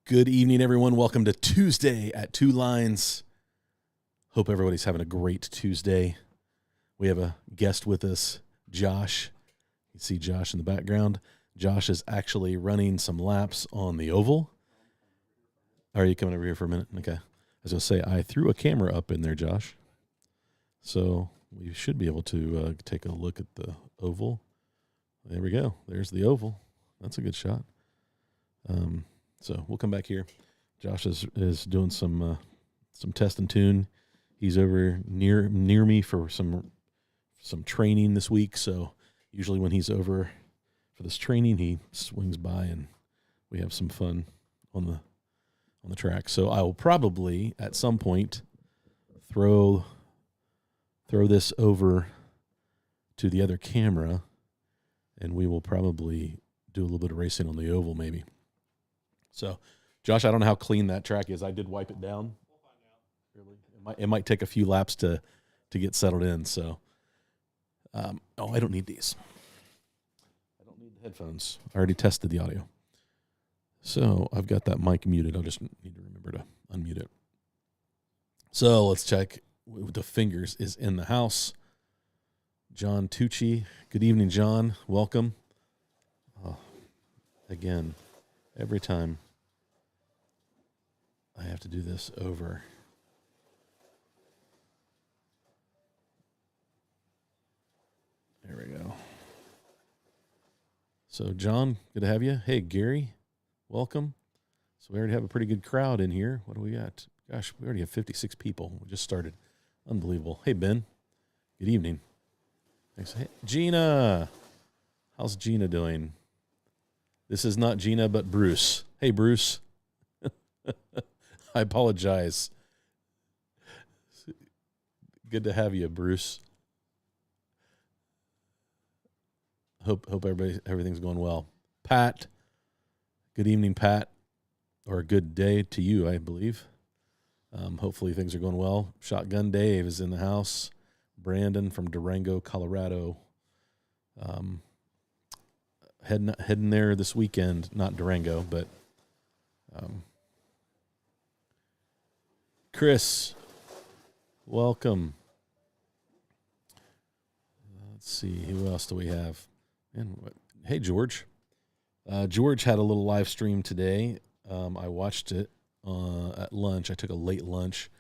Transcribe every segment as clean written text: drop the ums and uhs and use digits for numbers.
Good evening, everyone. Welcome to Tuesday at Two Lines. Hope everybody's having a great Tuesday. We have a guest with us, Josh. You see Josh in the background. Josh is actually running some laps on the oval. Are you coming over here for a minute? Okay. I was going to say, I threw a camera up in there, Josh. So we should be able to take a look at the oval. There we go. There's the oval. That's a good shot. So we'll come back here. Josh is doing some test and tune. He's over near me for some training this week. So usually when he's over for this training, he swings by and we have some fun on the track. So I will probably at some point throw this over to the other camera, and we will probably do a little bit of racing on the oval maybe. So, Josh, I don't know how clean that track is. I did wipe it down. We'll find out. Really, it might take a few laps to get settled in. So, I don't need these. I don't need the headphones. I already tested the audio. So I've got that mic muted. I'll just need to remember to unmute it. So let's check. The Fingers is in the house. John Tucci. Good evening, John. Welcome. Again, every time I have to do this over. There we go. So, John, good to have you. Hey, Gary, welcome. So we already have a pretty good crowd in here. What do we got? Gosh, we already have 56 people. We just started. Unbelievable. Hey, Ben. Good evening. Thanks. Hey, Gina. How's Gina doing? This is not Gina, but Bruce. Hey, Bruce. I apologize. Good to have you, Bruce. Hope everything's going well. Pat. Good evening, Pat. Or good day to you, I believe. Hopefully things are going well. Shotgun Dave is in the house. Brandon from Durango, Colorado. Heading there this weekend. Not Durango, but Chris, welcome. Let's see, who else do we have? Hey, George. George had a little live stream today. I watched it at lunch. I took a late lunch,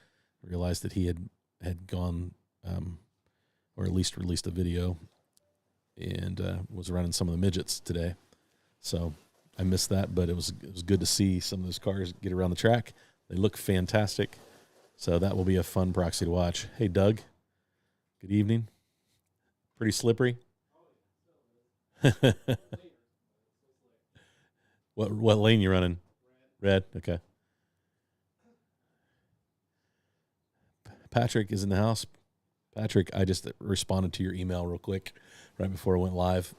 realized that he had gone, or at least released a video, and was running some of the midgets today. So I missed that, but it was good to see some of those cars get around the track. They look fantastic. So that will be a fun proxy to watch. Hey, Doug. Good evening. Pretty slippery. What lane you running? Red. Okay. Patrick is in the house. Patrick, I just responded to your email real quick right before I went live.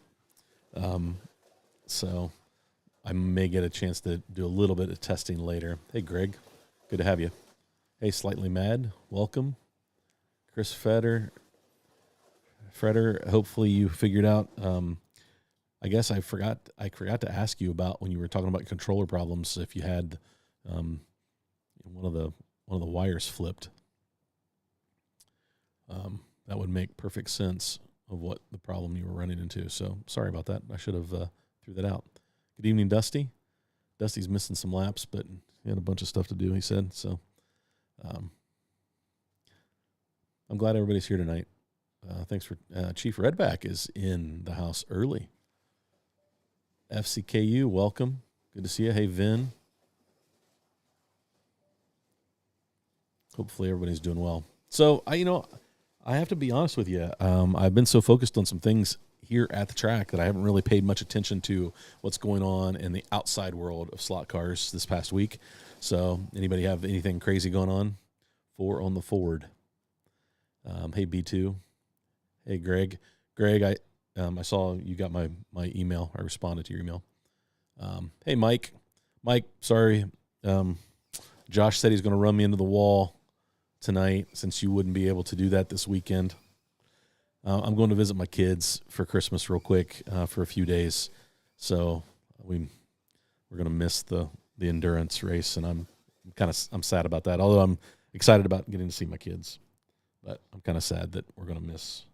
So I may get a chance to do a little bit of testing later. Hey, Greg. Good to have you. Hey, Slightly Mad. Welcome. Chris Fredder, hopefully you figured out. I guess I forgot to ask you about when you were talking about controller problems, if you had one of the wires flipped. That would make perfect sense of what the problem you were running into. So sorry about that. I should have threw that out. Good evening, Dusty. Dusty's missing some laps, but he had a bunch of stuff to do, he said. So I'm glad everybody's here tonight. Thanks for Chief Redback is in the house early. FCKU, welcome. Good to see you. Hey, Vin. Hopefully everybody's doing well. So, I have to be honest with you. I've been so focused on some things here at the track that I haven't really paid much attention to what's going on in the outside world of slot cars this past week. So, anybody have anything crazy going on? 4 on the Ford. Hey, B2. Hey, Greg. Greg, I saw you got my email. I responded to your email. Hey, Mike. Mike, sorry. Josh said he's going to run me into the wall tonight since you wouldn't be able to do that this weekend. I'm going to visit my kids for Christmas real quick for a few days. So we're going to miss the the endurance race, and I'm sad about that. Although I'm excited about getting to see my kids, but I'm kind of sad that we're gonna miss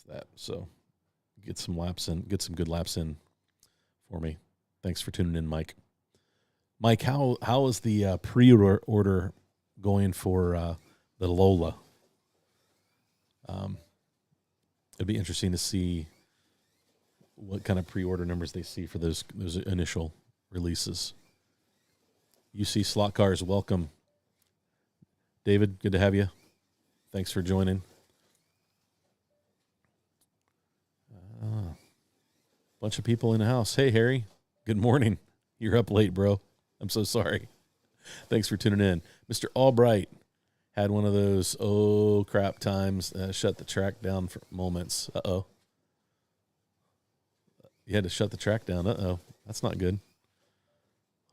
that. So get some good laps in for me. Thanks for tuning in, Mike. Mike, how is the pre-order going for the Lola? It'd be interesting to see what kind of pre-order numbers they see for those initial releases. UC Slot Cars, welcome. David, good to have you. Thanks for joining. Bunch of people in the house. Hey, Harry. Good morning. You're up late, bro. I'm so sorry. Thanks for tuning in. Mr. Albright had one of those crap times. Shut the track down for moments. Uh-oh. You had to shut the track down. Uh-oh. That's not good.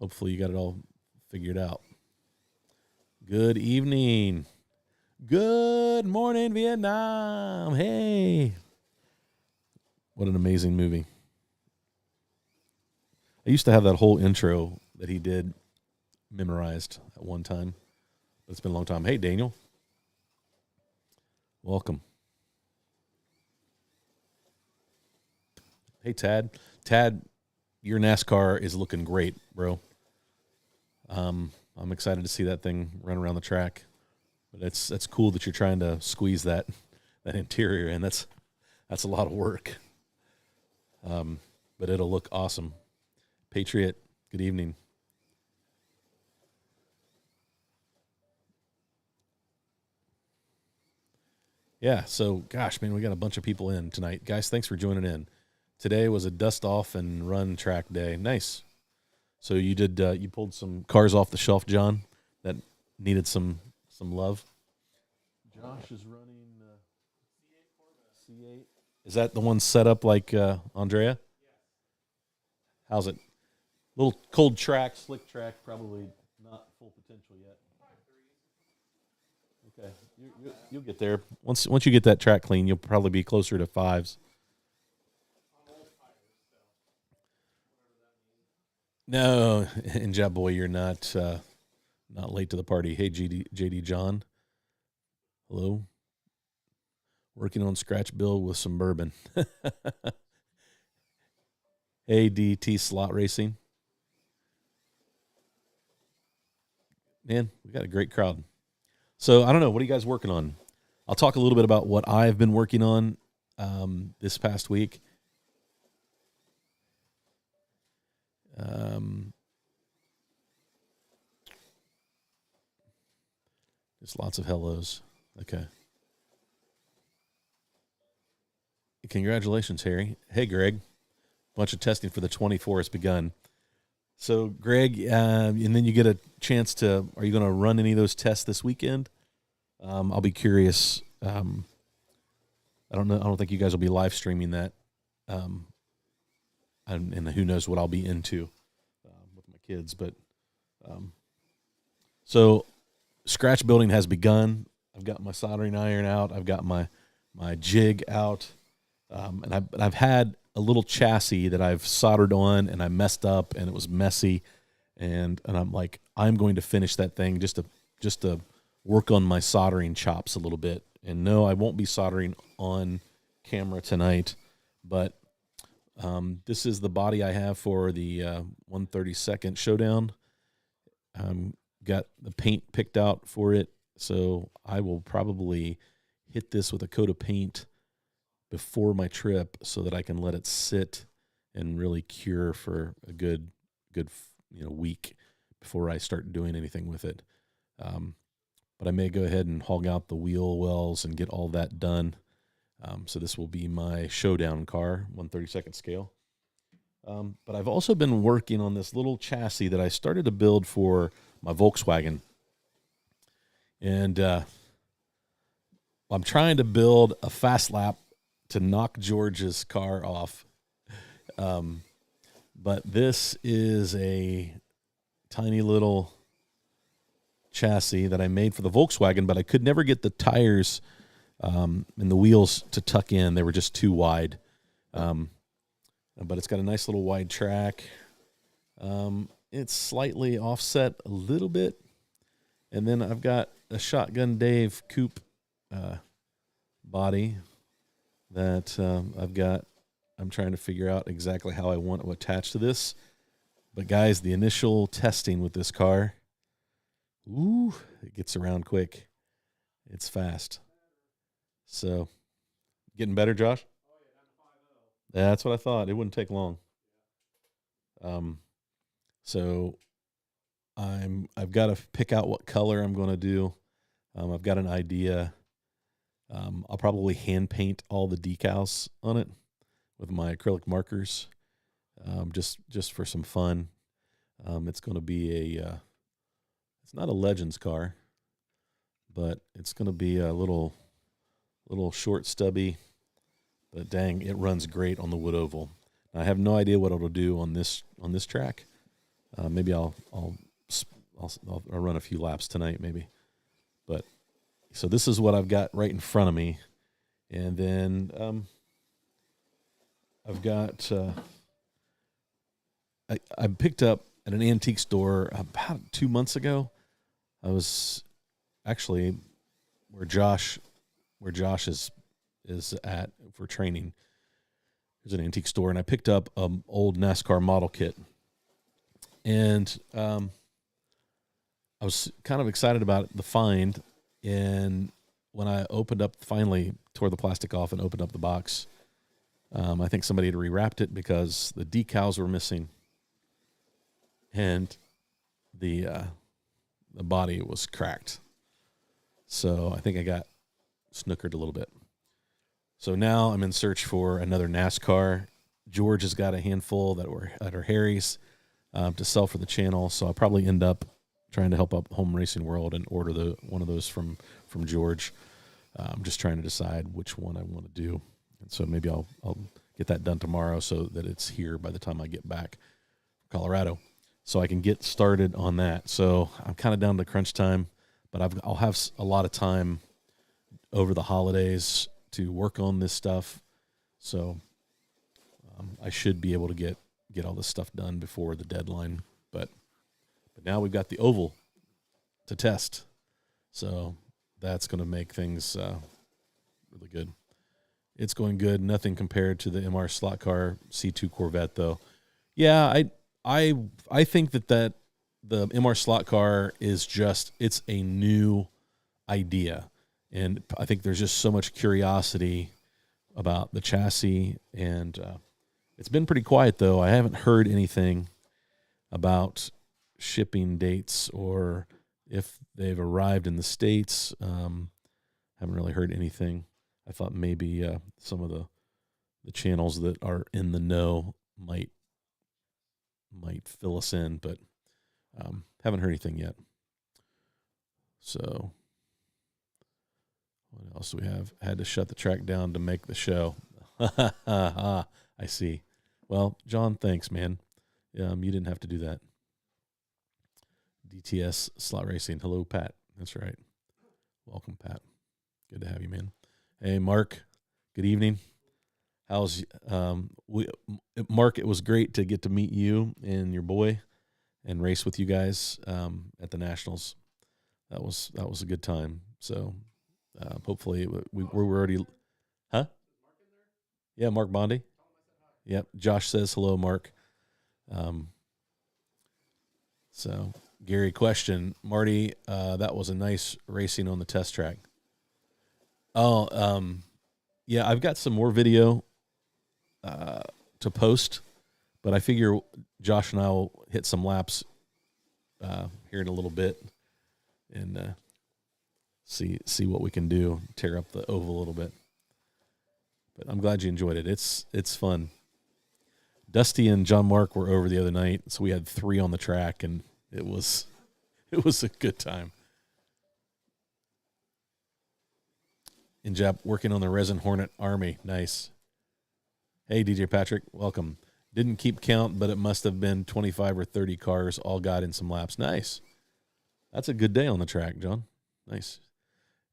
Hopefully you got it all figured out. Good evening. Good morning, Vietnam. Hey. What an amazing movie. I used to have that whole intro that he did memorized at one time. But it's been a long time. Hey, Daniel. Welcome. Hey, Tad. Tad, your NASCAR is looking great, bro. I'm excited to see that thing run around the track. But that's cool that you're trying to squeeze that interior in. That's a lot of work. But it'll look awesome. Patriot, good evening. Yeah, so, gosh, man, we got a bunch of people in tonight. Guys, thanks for joining in. Today was a dust-off and run track day. Nice. So you did you pulled some cars off the shelf, John, that needed some love? Josh is running C8. Is that the one set up like Andrea? How's it? Little cold track, slick track, probably not full potential yet. Okay, you'll get there. Once you get that track clean, you'll probably be closer to 5s. No, and Job Boy, you're not late to the party. Hey, JD John. Hello. Working on scratch build with some bourbon. Hey, DT Slot Racing. Man, we got a great crowd. So, I don't know. What are you guys working on? I'll talk a little bit about what I've been working on this past week. Just lots of hellos. Okay. Congratulations, Harry. Hey, Greg. Bunch of testing for the 24 has begun. So, Greg, and then you get a chance to, are you going to run any of those tests this weekend? I'll be curious. I don't know. I don't think you guys will be live streaming that. And who knows what I'll be into with my kids. But so scratch building has begun. I've got my soldering iron out. I've got my jig out. And I've had a little chassis that I've soldered on, and I messed up, and it was messy, and I'm like, I'm going to finish that thing just to work on my soldering chops a little bit. And no, I won't be soldering on camera tonight, but this is the body I have for the 132nd Showdown. Got the paint picked out for it, so I will probably hit this with a coat of paint before my trip so that I can let it sit and really cure for a good week before I start doing anything with it. But I may go ahead and hog out the wheel wells and get all that done. So this will be my Showdown car, 132nd scale. But I've also been working on this little chassis that I started to build for my Volkswagen. And I'm trying to build a fast lap to knock George's car off. But this is a tiny little chassis that I made for the Volkswagen, but I could never get the tires and the wheels to tuck in. They were just too wide. But it's got a nice little wide track. it's slightly offset a little bit. And then I've got a Shotgun Dave coupe body that I'm trying to figure out exactly how I want to attach to this. But guys, the initial testing with this car, it gets around quick. It's fast. So, getting better, Josh? Yeah, that's what I thought. It wouldn't take long. So I've got to pick out what color I'm going to do. I've got an idea. I'll probably hand paint all the decals on it with my acrylic markers, just for some fun. It's going to be it's not a Legends car, but it's going to be a little short stubby, but dang, it runs great on the wood oval. I have no idea what it'll do on this track. Maybe I'll run a few laps tonight, maybe. But so this is what I've got right in front of me, and then I've got I picked up at an antique store about 2 months ago. I was actually where Josh is at for training. There's an antique store, and I picked up an old NASCAR model kit. And I was kind of excited about the find. And when I finally tore the plastic off and opened up the box, I think somebody had rewrapped it because the decals were missing. And the body was cracked. So I think I got snookered a little bit. So now I'm in search for another NASCAR. George has got a handful that were at our Harry's to sell for the channel. So I'll probably end up trying to help out Home Racing World and order one of those from George. I'm just trying to decide which one I want to do. And so maybe I'll get that done tomorrow so that it's here by the time I get back from Colorado. So I can get started on that. So I'm kind of down to crunch time, but I'll have a lot of time over the holidays to work on this stuff. So I should be able to get all this stuff done before the deadline. But now we've got the oval to test. So that's going to make things really good. It's going good. Nothing compared to the MR slot car C2 Corvette, though. Yeah, I think that the MR slot car is it's a new idea. And I think there's just so much curiosity about the chassis. And it's been pretty quiet, though. I haven't heard anything about shipping dates or if they've arrived in the States. Haven't really heard anything. I thought maybe some of the channels that are in the know might fill us in, but haven't heard anything yet. So what else do we have? Had to shut the track down to make the show. I see. Well, John, thanks, man. You didn't have to do that. DTS Slot Racing. Hello, Pat. That's right. Welcome, Pat. Good to have you, man. Hey, Mark. Good evening. How's Mark? It was great to get to meet you and your boy, and race with you guys at the Nationals. That was a good time. So hopefully we're already, huh? Yeah, Mark Bondi. Yep. Josh says hello, Mark. So Gary, question, Marty, that was a nice racing on the test track. Oh, yeah, I've got some more video to post, but I figure Josh and I will hit some laps here in a little bit and see what we can do, tear up the oval a little bit. But I'm glad you enjoyed it. It's fun. Dusty and John Mark were over the other night, so we had 3 on the track, and it was a good time. In Jap, working on the Resin Hornet Army. Nice. Hey, DJ Patrick, welcome. Didn't keep count, but it must have been 25 or 30 cars all got in some laps. Nice. That's a good day on the track, John. Nice.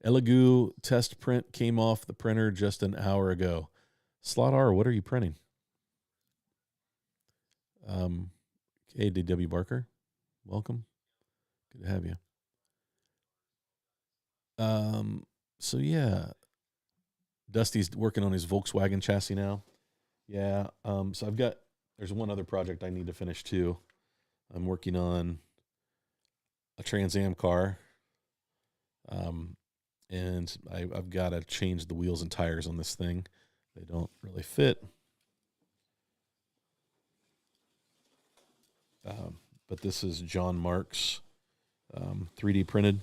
Elegoo test print came off the printer just an hour ago. Slot R, what are you printing? Hey, D.W. Barker, welcome. Good to have you. So yeah, Dusty's working on his Volkswagen chassis now. Yeah. So there's one other project I need to finish too. I'm working on a Trans Am car. Um, and I've got to change the wheels and tires on this thing. They don't really fit. But this is John Mark's 3D printed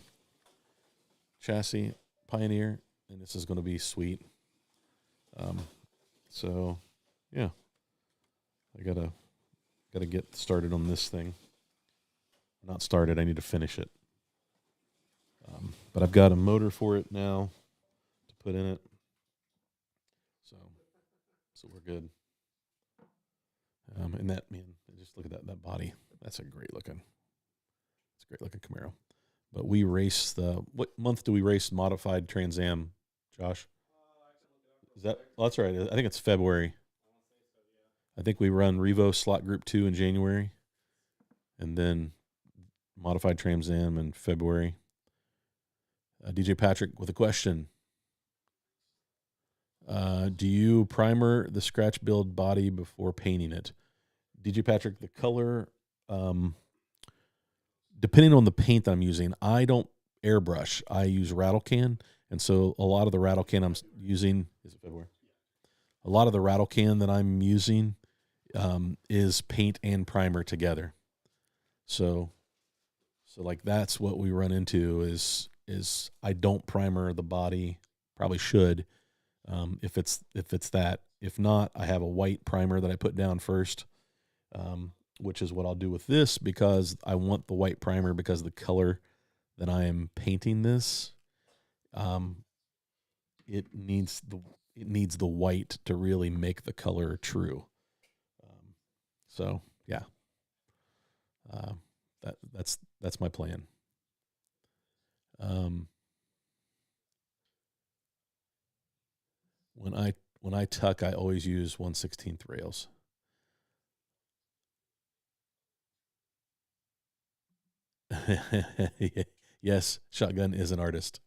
chassis Pioneer, and this is going to be sweet. So, yeah, I gotta get started on this thing. Not started. I need to finish it. But I've got a motor for it now to put in it. So we're good. And that, man, just look at that body. That's a great looking Camaro. But we race what month do we race modified Trans Am, Josh? Is that? Well, that's right. I think it's February. I think we run Revo Slot Group 2 in January, and then modified Trans Am in February. DJ Patrick with a question. Do you primer the scratch build body before painting it? DJ Patrick, the color, depending on the paint that I'm using, I don't airbrush. I use rattle can, and so a lot of the rattle can I'm using is it February. A lot of the rattle can that I'm using is paint and primer together. So like that's what we run into is I don't primer the body. Probably should if it's that. If not, I have a white primer that I put down first. Which is what I'll do with this because I want the white primer because the color that I am painting this, it needs the white to really make the color true. So yeah, that's my plan. When I tuck, I always use 1/16 rails. Yes, Shotgun is an artist.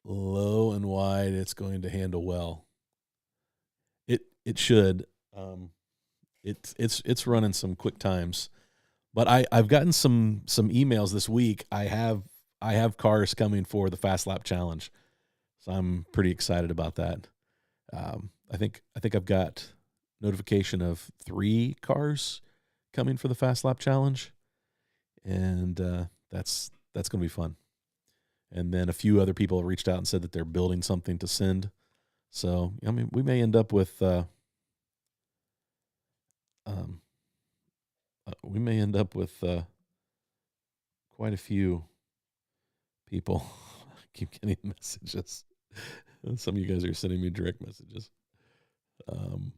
Low and wide, it's going to handle well. It should. It's running some quick times, but I've gotten some emails this week. I have cars coming for the Fast Lap Challenge, so I'm pretty excited about that. I think I've got notification of 3 cars coming for the Fast Lap Challenge. And that's going to be fun. And then a few other people reached out and said that they're building something to send. So I mean, we may end up with quite a few people. I keep getting messages. Some of you guys are sending me direct messages, and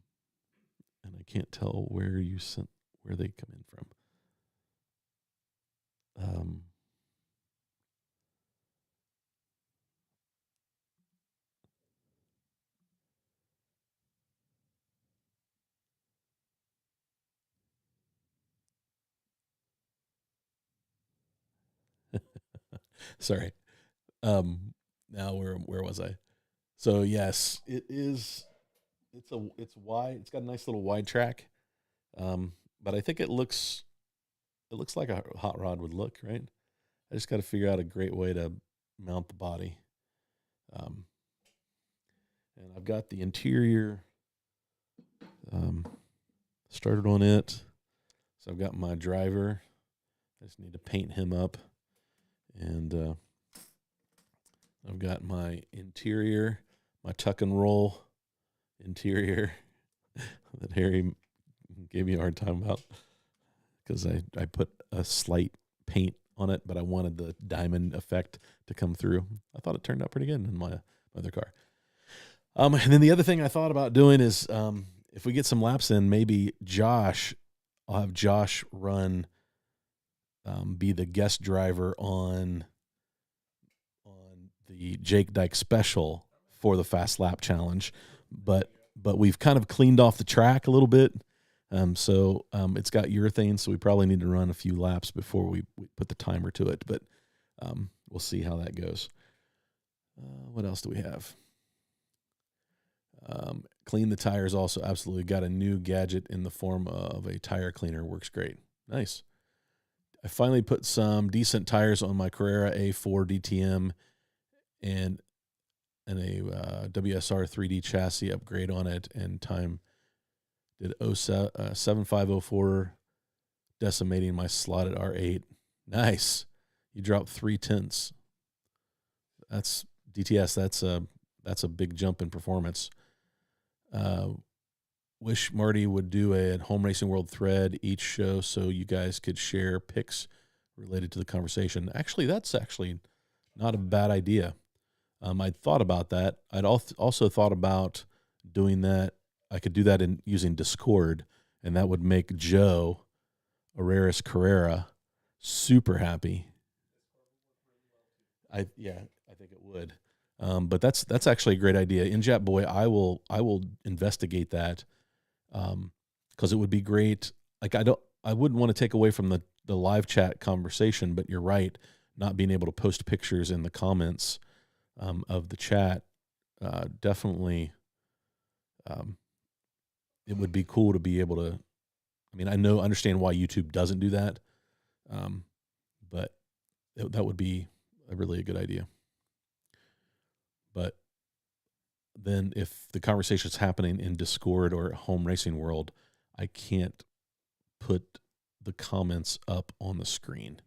I can't tell where they come in from. Sorry. Now where was I? So yes, it is. It's wide. It's got a nice little wide track, but I think it looks like a hot rod would look, right? I just got to figure out a great way to mount the body. And I've got the interior started on it. So I've got my driver. I just need to paint him up. And I've got my interior, my tuck and roll interior that Harry gave me a hard time about because I put a slight paint on it, but I wanted the diamond effect to come through. I thought it turned out pretty good in my other car. And then the other thing I thought about doing is if we get some laps in, maybe I'll have Josh run, be the guest driver on the Jake Dyke Special for the Fast Lap Challenge. But we've kind of cleaned off the track a little bit. It's got urethane, so we probably need to run a few laps before we put the timer to it. But we'll see how that goes. What else do we have? Clean the tires also. Absolutely. Got a new gadget in the form of a tire cleaner. Works great. Nice. I finally put some decent tires on my Carrera A4 DTM and a WSR 3D chassis upgrade on it, and time did 7504, decimating my slotted R8. Nice. You dropped 3/10. That's DTS. That's a big jump in performance. Wish Marty would do a Home Racing World thread each show so you guys could share pics related to the conversation. Actually, that's actually not a bad idea. I'd thought about that. I'd also thought about doing that. I could do that in using Discord, and that would make Joe Araris Carrera super happy. I think it would. But that's actually a great idea. InJap Boy, I will investigate that, because it would be great. Like I wouldn't want to take away from the live chat conversation, but you're right, not being able to post pictures in the comments of the chat, definitely, it would be cool to be able to. I mean, understand why YouTube doesn't do that, but that would be really a good idea. But then if the conversation is happening in Discord or Home Racing World, I can't put the comments up on the screen.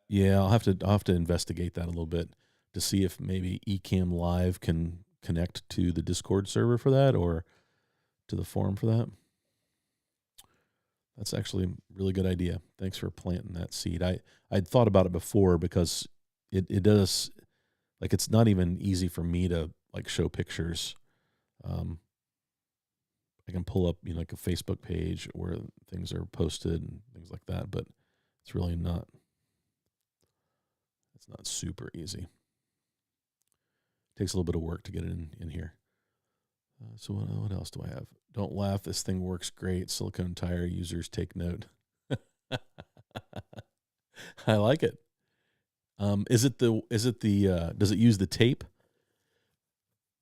Yeah, I'll have to investigate that a little bit to see if maybe Ecamm Live can connect to the Discord server for that, or to the forum for that. That's actually a really good idea. Thanks for planting that seed. I'd thought about it before, because it does, like, it's not even easy for me to like show pictures. I can pull up, like a Facebook page where things are posted and things like that, but it's really not. It's not super easy. It takes a little bit of work to get it in here. So what else do I have? Don't laugh. This thing works great. Silicone tire users take note. I like it. Does it use the tape?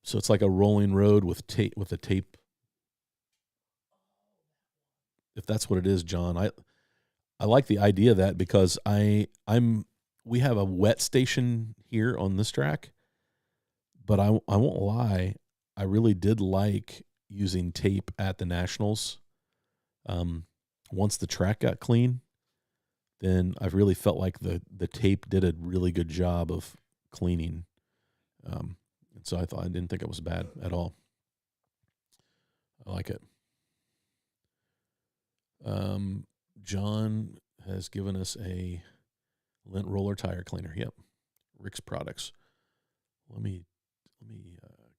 So it's like a rolling road with a tape. If that's what it is, John, I like the idea of that, because we have a wet station here on this track, but I won't lie, I really did like using tape at the Nationals. Once the track got clean, then I really felt like the tape did a really good job of cleaning. And so I didn't think it was bad at all. I like it. John has given us a lint roller tire cleaner. Yep. Rick's Products. Let me,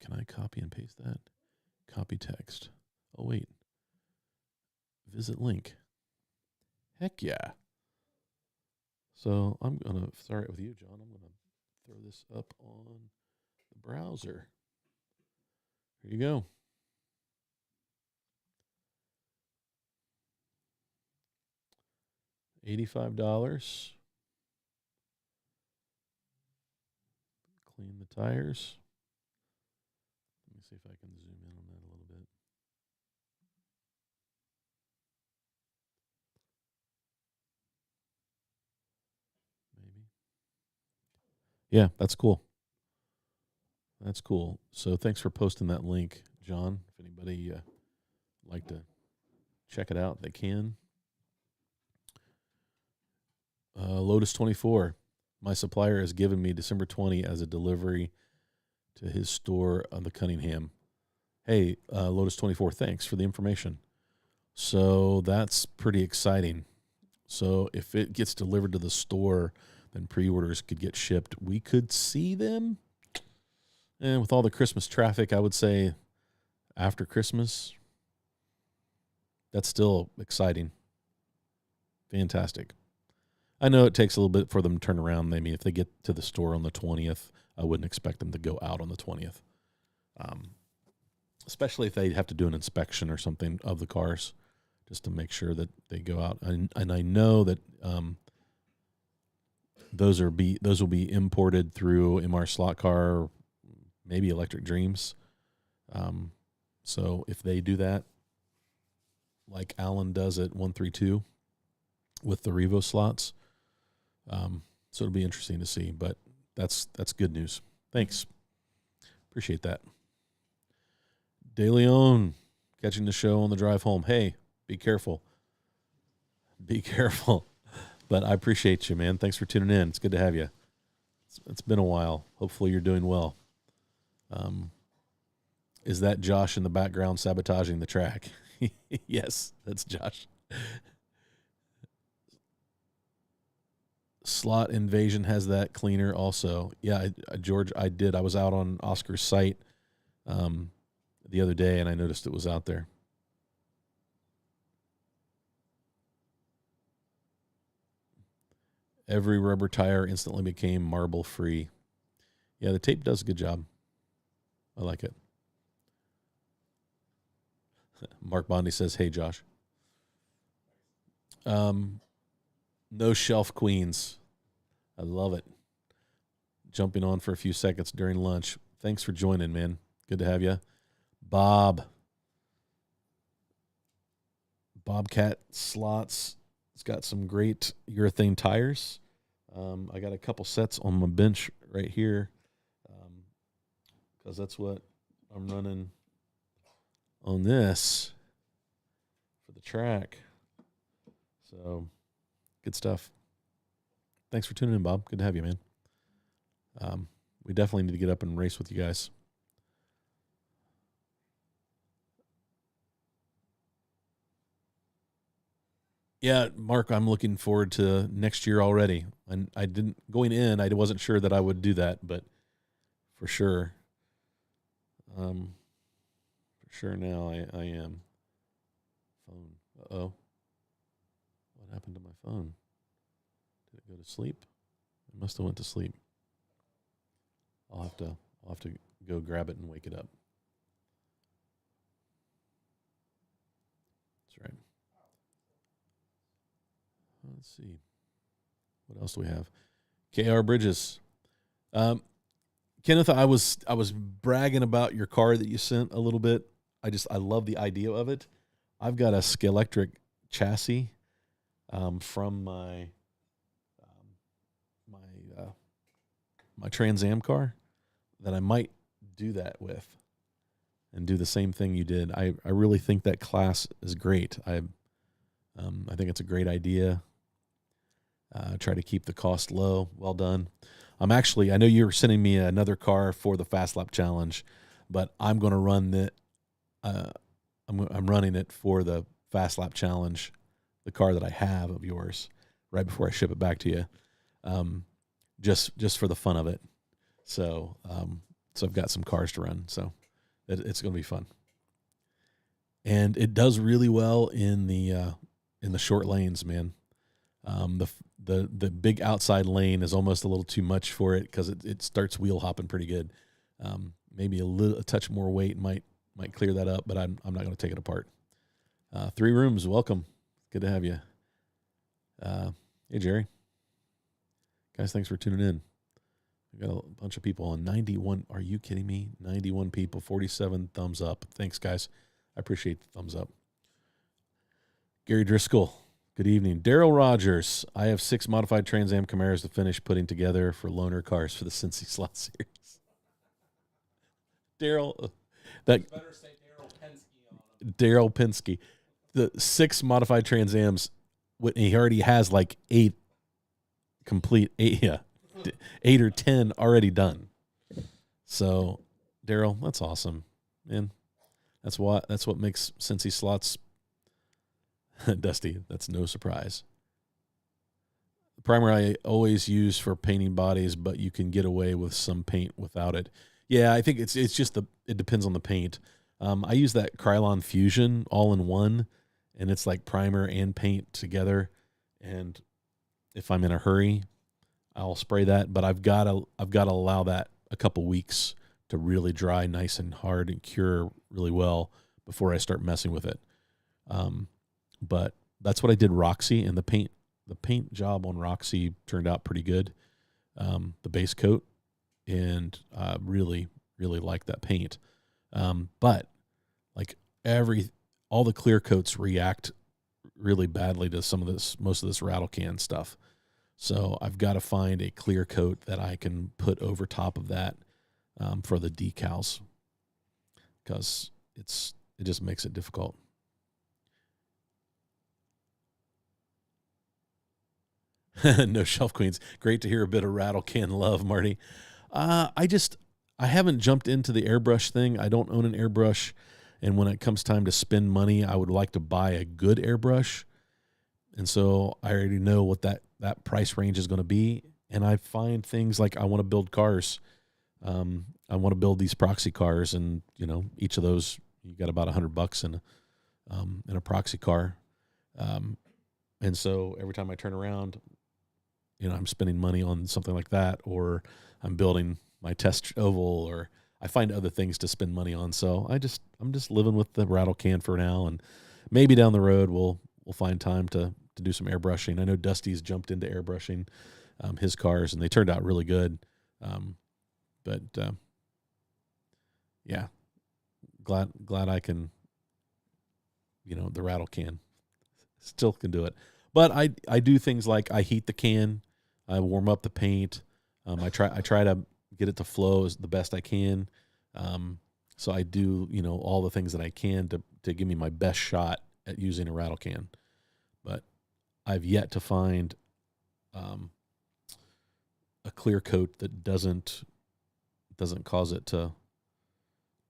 can I copy and paste that? Copy text. Oh, wait. Visit link. Heck yeah. So I'm going to start with you, John. I'm going to throw this up on the browser. Here you go. $85. Clean the tires. Let me see if I can zoom in on that a little bit. Maybe. Yeah, that's cool. That's cool. So thanks for posting that link, John. If anybody like to check it out, they can. Lotus 24. My supplier has given me December 20 as a delivery to his store on the Cunningham. Hey, Lotus 24, thanks for the information. So that's pretty exciting. So if it gets delivered to the store, then pre-orders could get shipped. We could see them. And with all the Christmas traffic, I would say after Christmas. That's still exciting. Fantastic. I know it takes a little bit for them to turn around. I mean, if they get to the store on the 20th, I wouldn't expect them to go out on the 20th. especially if they have to do an inspection or something of the cars, just to make sure that they go out. And I know that those will be imported through MR Slot Car, maybe Electric Dreams. So if they do that, like Alan does at 132 with the Revo slots, so it'll be interesting to see. But that's good news. Thanks, appreciate that. De Leon catching the show on the drive home. Hey, be careful. Be careful. But I appreciate you, man. Thanks for tuning in. It's good to have you. It's been a while. Hopefully you're doing well. Is that Josh in the background sabotaging the track? Yes, that's Josh. Slot Invasion has that cleaner also. Yeah, George, I did. I was out on Oscar's site the other day, and I noticed it was out there. Every rubber tire instantly became marble free. Yeah, the tape does a good job. I like it. Mark Bondi says, hey, Josh. No shelf queens. I love it. Jumping on for a few seconds during lunch. Thanks for joining, man. Good to have you. Bob. Bobcat Slots. It's got some great urethane tires. I got a couple sets on my bench right here because that's what I'm running on this for the track. So, good stuff. Thanks for tuning in, Bob. Good to have you, man. We definitely need to get up and race with you guys. Yeah, Mark, I'm looking forward to next year already. And I wasn't sure that I would do that, but for sure. For sure now I am. Phone. Uh-oh. What happened to my phone? Did it go to sleep? It must have went to sleep. I'll have to go grab it and wake it up. That's right. Let's see. What else do we have? KR Bridges. Kenneth, I was bragging about your car that you sent a little bit. I love the idea of it. I've got a Scalextric chassis from my Trans Am car that I might do that with and do the same thing you did. I really think that class is great. I think it's a great idea. Try to keep the cost low. Well done. I know you were sending me another car for the Fast Lap Challenge, but I'm going to run that. I'm running it for the Fast Lap Challenge, the car that I have of yours, right before I ship it back to you, just for the fun of it. So I've got some cars to run. So it's going to be fun, and it does really well in the short lanes, man. The big outside lane is almost a little too much for it because it starts wheel hopping pretty good. Maybe a touch more weight might clear that up, but I'm not going to take it apart. 3 Rooms, welcome. Good to have you. Hey, Jerry. Guys, thanks for tuning in. We got a bunch of people on 91. Are you kidding me? 91 people, 47 thumbs up. Thanks, guys. I appreciate the thumbs up. Gary Driscoll. Good evening. Daryl Rogers. I have 6 modified Trans Am Camaros to finish putting together for loaner cars for the Cincy Slot Series. Daryl. That better say Daryl Penske on them. Daryl Penske. The 6 modified Trans Ams, he already has like 8 complete, 8 or 10 already done. So, Daryl, that's awesome, man. That's what makes Cincy Slots Dusty. That's no surprise. The primer I always use for painting bodies, but you can get away with some paint without it. Yeah, I think it's just it depends on the paint. I use that Krylon Fusion all in one, and it's like primer and paint together. And if I'm in a hurry, I'll spray that. But I've got to allow that a couple weeks to really dry nice and hard and cure really well before I start messing with it. But that's what I did Roxy, and the paint job on Roxy turned out pretty good. The base coat, and really, really like that paint. But like all the clear coats react really badly to most of this rattle can stuff. So I've got to find a clear coat that I can put over top of that for the decals, because it just makes it difficult. No shelf queens. Great to hear a bit of rattle can love, Marty. I haven't jumped into the airbrush thing. I don't own an airbrush, and when it comes time to spend money, I would like to buy a good airbrush. And so I already know what that price range is going to be. And I find things like I want to build cars. I want to build these proxy cars, and each of those you got about $100 in a proxy car. And so every time I turn around, I'm spending money on something like that, or I'm building my test oval, or I find other things to spend money on. So I'm just living with the rattle can for now, and maybe down the road we'll find time to do some airbrushing. I know Dusty's jumped into airbrushing his cars, and they turned out really good. But yeah, glad I can, the rattle can still can do it. But I do things like I heat the can, I warm up the paint. I try to get it to flow as the best I can. So I do, all the things that I can to give me my best shot at using a rattle can. But I've yet to find a clear coat that doesn't cause it to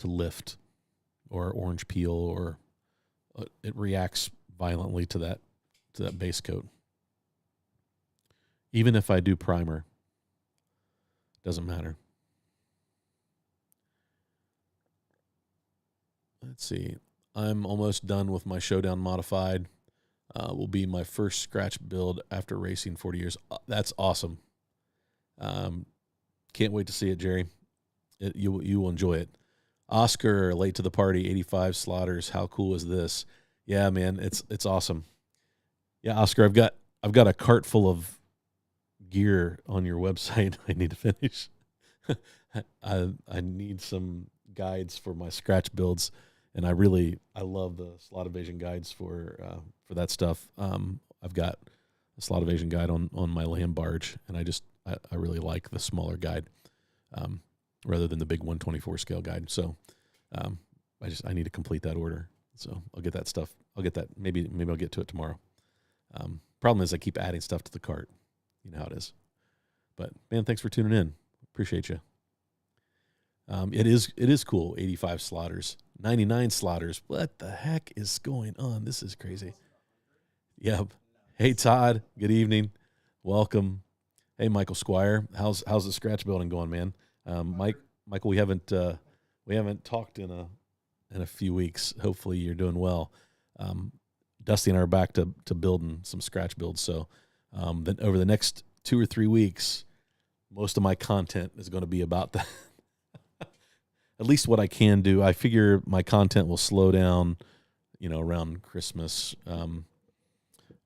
lift, or orange peel, or it reacts violently to that base coat. Even if I do primer, doesn't matter. Let's see. I'm almost done with my Showdown Modified. Will be my first scratch build after racing 40 years. That's awesome. Can't wait to see it, Jerry. You will enjoy it. Oscar, late to the party, 85 Slaughters. How cool is this? Yeah, man, it's awesome. Yeah, Oscar, I've got a cart full of gear on your website I need to finish. I need some guides for my scratch builds, and I love the slot evasion guides for that stuff. I've got a slot evasion guide on my land barge, and I really like the smaller guide rather than the big 124 scale guide. So I need to complete that order. So I'll get that stuff. I'll get that. Maybe I'll get to it tomorrow. Problem is I keep adding stuff to the cart. You know how it is. But man, thanks for tuning in. Appreciate you. It is cool. 85 Slaughters, 99 Slaughters. What the heck is going on? This is crazy. Yep. Hey Todd, good evening. Welcome. Hey Michael Squire, how's the scratch building going, man? Michael, we haven't talked in a few weeks. Hopefully you're doing well. Dusty and I are back to building some scratch builds. So then over the next 2 or 3 weeks, most of my content is going to be about that. At least what I can do. I figure my content will slow down, around Christmas.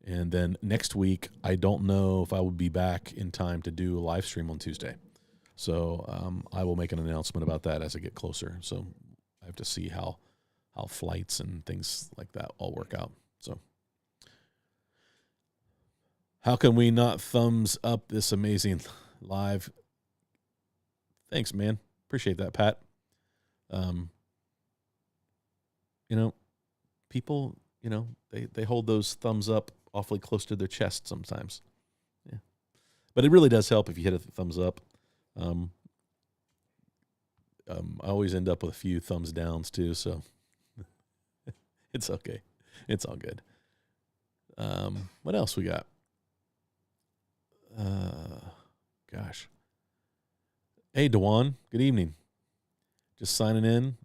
And then next week, I don't know if I will be back in time to do a live stream on Tuesday. So I will make an announcement about that as I get closer. So I have to see how flights and things like that all work out. So how can we not thumbs up this amazing live? Thanks, man. Appreciate that, Pat. People, they hold those thumbs up awfully close to their chest sometimes. Yeah. But it really does help if you hit a thumbs up. I always end up with a few thumbs downs too, so it's okay. It's all good. What else we got? Gosh. Hey, Dewan. Good evening. Just signing in.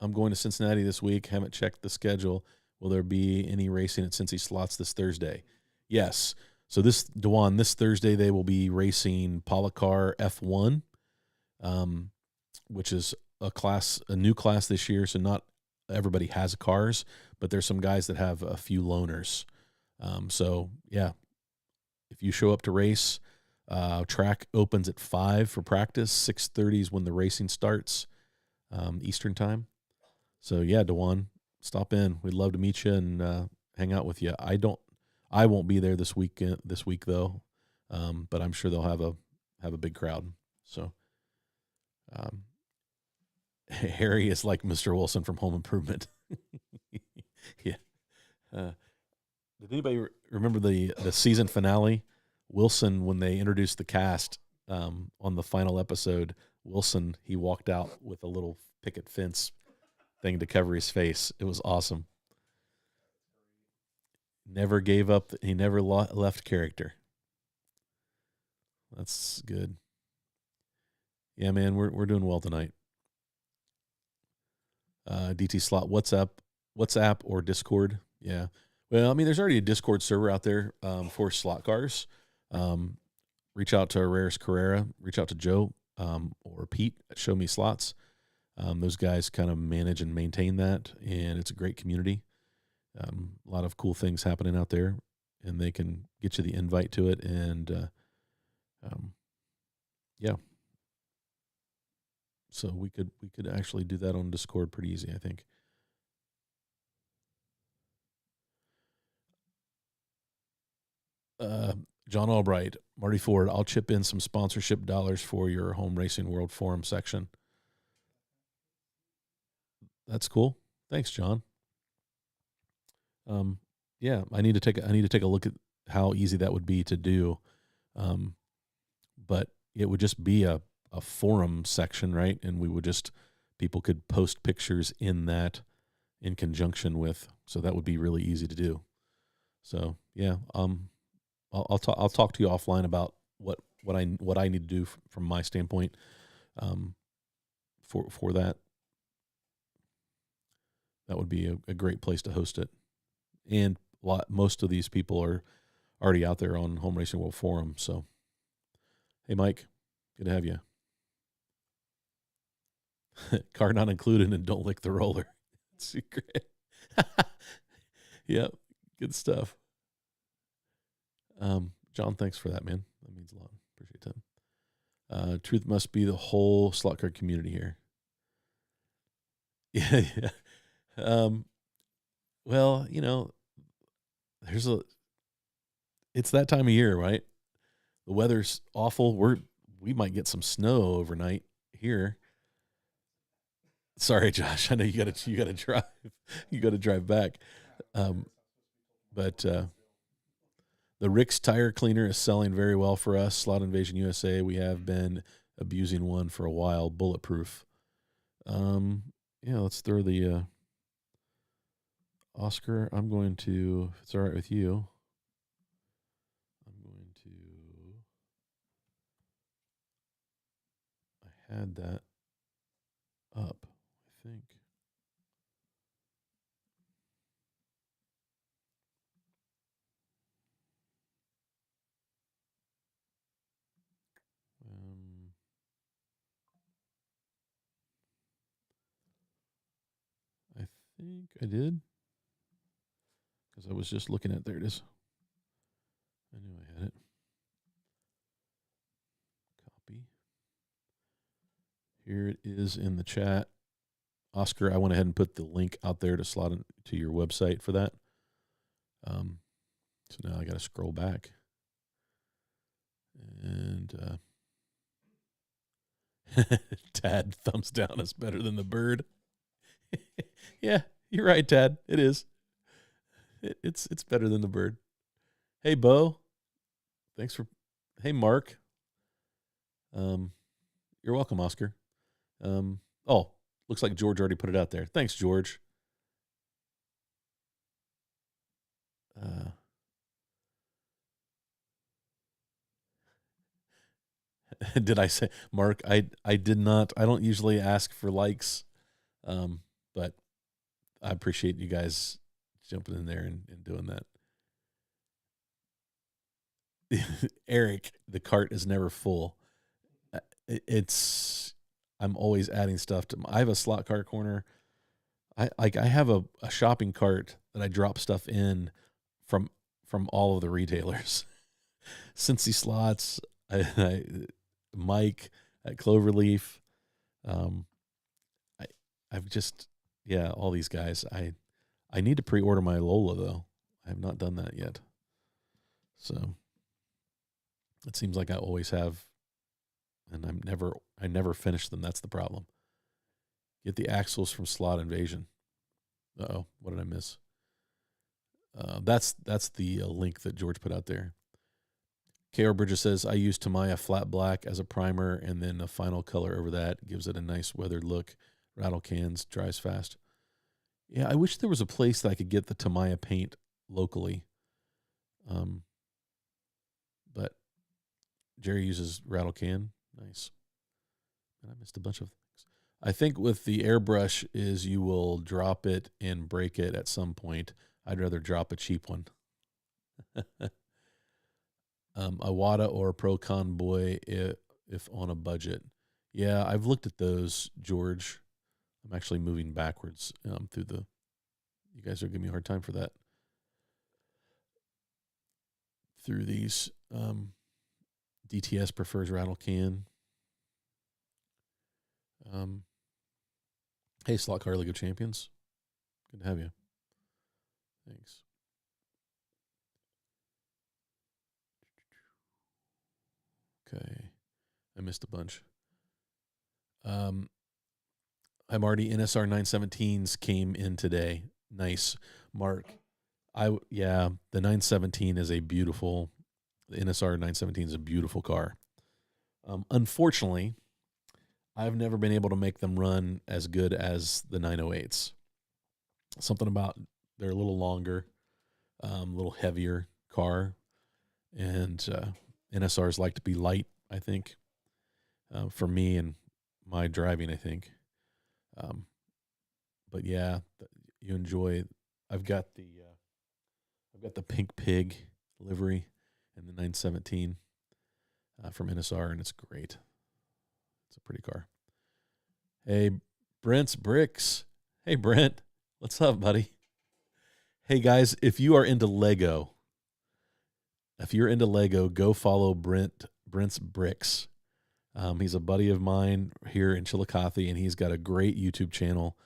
I'm going to Cincinnati this week. Haven't checked the schedule. Will there be any racing at Cincy Slots this Thursday? Yes. So this Thursday they will be racing Polycar F1. which is a new class this year. So not everybody has cars, but there's some guys that have a few loaners. So yeah, if you show up to race, track opens at 5 for practice. 6:30 is when the racing starts, Eastern time. So yeah, DeJuan, stop in. We'd love to meet you and hang out with you. I won't be there this week though, but I'm sure they'll have a big crowd. So, Harry is like Mr. Wilson from Home Improvement. Yeah. Did anybody remember the season finale? Wilson, when they introduced the cast on the final episode, Wilson, he walked out with a little picket fence thing to cover his face. It was awesome. Never gave up. He never left character. That's good. Yeah, man, we're doing well tonight. DT Slot, WhatsApp or Discord. Yeah. Well, I mean, there's already a Discord server out there for slot cars. Reach out to Araris Carrera. Reach out to Joe or Pete at Show Me Slots. Those guys kind of manage and maintain that, and it's a great community. A lot of cool things happening out there, and they can get you the invite to it. And yeah, so we could actually do that on Discord pretty easy, I think. John Albright, Marty Ford, I'll chip in some sponsorship dollars for your Home Racing World Forum section. That's cool. Thanks, John. Yeah, I need to take a look at how easy that would be to do. But it would just be a forum section, right? And people could post pictures in that in conjunction with, so that would be really easy to do. So yeah, I'll talk to you offline about what I need to do from my standpoint, for that. That would be a great place to host it. And most of these people are already out there on Home Racing World Forum. So, hey, Mike, good to have you. Car not included and don't lick the roller. Secret. Yep, good stuff. John, thanks for that, man. That means a lot. Appreciate that. Truth must be the whole slot car community here. Yeah, yeah. Well, it's that time of year, right? The weather's awful. We might get some snow overnight here. Sorry, Josh. I know you got to drive. You got to drive back. But the Rick's tire cleaner is selling very well for us. Slot Invasion USA. We have been abusing one for a while. Bulletproof. Yeah. Let's throw the Oscar. I'm going to. If it's all right with you. I had that up, I think. I think I did, because I was just looking at. There it is. I knew I had it. Copy. Here it is in the chat. Oscar, I went ahead and put the link out there to slot into your website for that. So now I got to scroll back. And Tad, thumbs down is better than the bird. Yeah, you're right, Tad. It is. It's better than the bird. Hey, Bo. Thanks for. Hey, Mark. You're welcome, Oscar. Oh, looks like George already put it out there. Thanks, George. Did I say, Mark? I did not. I don't usually ask for likes, but I appreciate you guys jumping in there and doing that. Eric, the cart is never full. It's I'm always adding stuff to. I have a slot car corner. I have a shopping cart that I drop stuff in from all of the retailers. Cincy Slots, Mike at Cloverleaf. I've just all these guys. I need to pre-order my Lola though. I have not done that yet. So it seems like I always have, and I never finish them. That's the problem. Get the axles from Slot Invasion. Uh-oh, what did I miss? That's the link that George put out there. K.R. Bridges says, I use Tamiya flat black as a primer, and then a final color over that gives it a nice weathered look. Rattle cans, dries fast. Yeah, I wish there was a place that I could get the Tamiya paint locally. But Jerry uses rattle can. Nice. And I missed a bunch of things. I think with the airbrush is you will drop it and break it at some point. I'd rather drop a cheap one. A WADA or a Pro Convoy if on a budget. Yeah, I've looked at those, George. I'm actually moving backwards through the. You guys are giving me a hard time for that. Through these, DTS prefers rattle can. Hey, Slot Car League of Champions. Good to have you. Thanks. Okay. I missed a bunch. Hi, Marty. NSR 917s came in today. Nice. Mark. The 917 is a beautiful, the NSR 917 is a beautiful car. Unfortunately, I've never been able to make them run as good as the 908s. Something about they're a little longer, a little heavier car, and NSRs like to be light, I think, for me and my driving, I think. But yeah, you enjoy. I've got the pink pig livery in the 917 from NSR, and it's great. It's a pretty car. Hey, Brent's Bricks. Hey, Brent. What's up, buddy? Hey, guys, if you are into Lego, go follow Brent's Bricks. He's a buddy of mine here in Chillicothe, and he's got a great YouTube channel.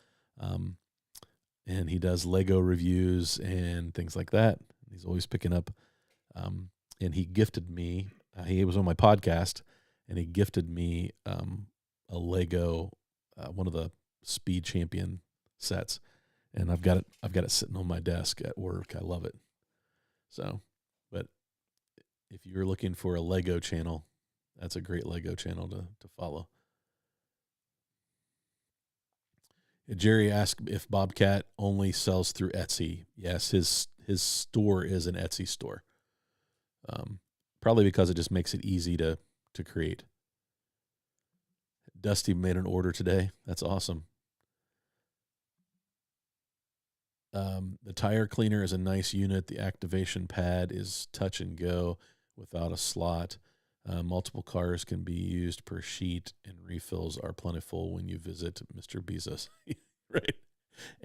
And he does Lego reviews and things like that. He's always picking up. And he gifted me, he was on my podcast, and he gifted me a Lego, one of the Speed Champion sets. And I've got it sitting on my desk at work. I love it. So, but if you're looking for a Lego channel, that's a great Lego channel to follow. Jerry asked if Bobcat only sells through Etsy. Yes, his store is an Etsy store. Probably because it just makes it easy to create. Dusty made an order today. That's awesome. The tire cleaner is a nice unit. The activation pad is touch and go without a slot. Multiple cars can be used per sheet, and refills are plentiful when you visit Mr. Bezos. Right?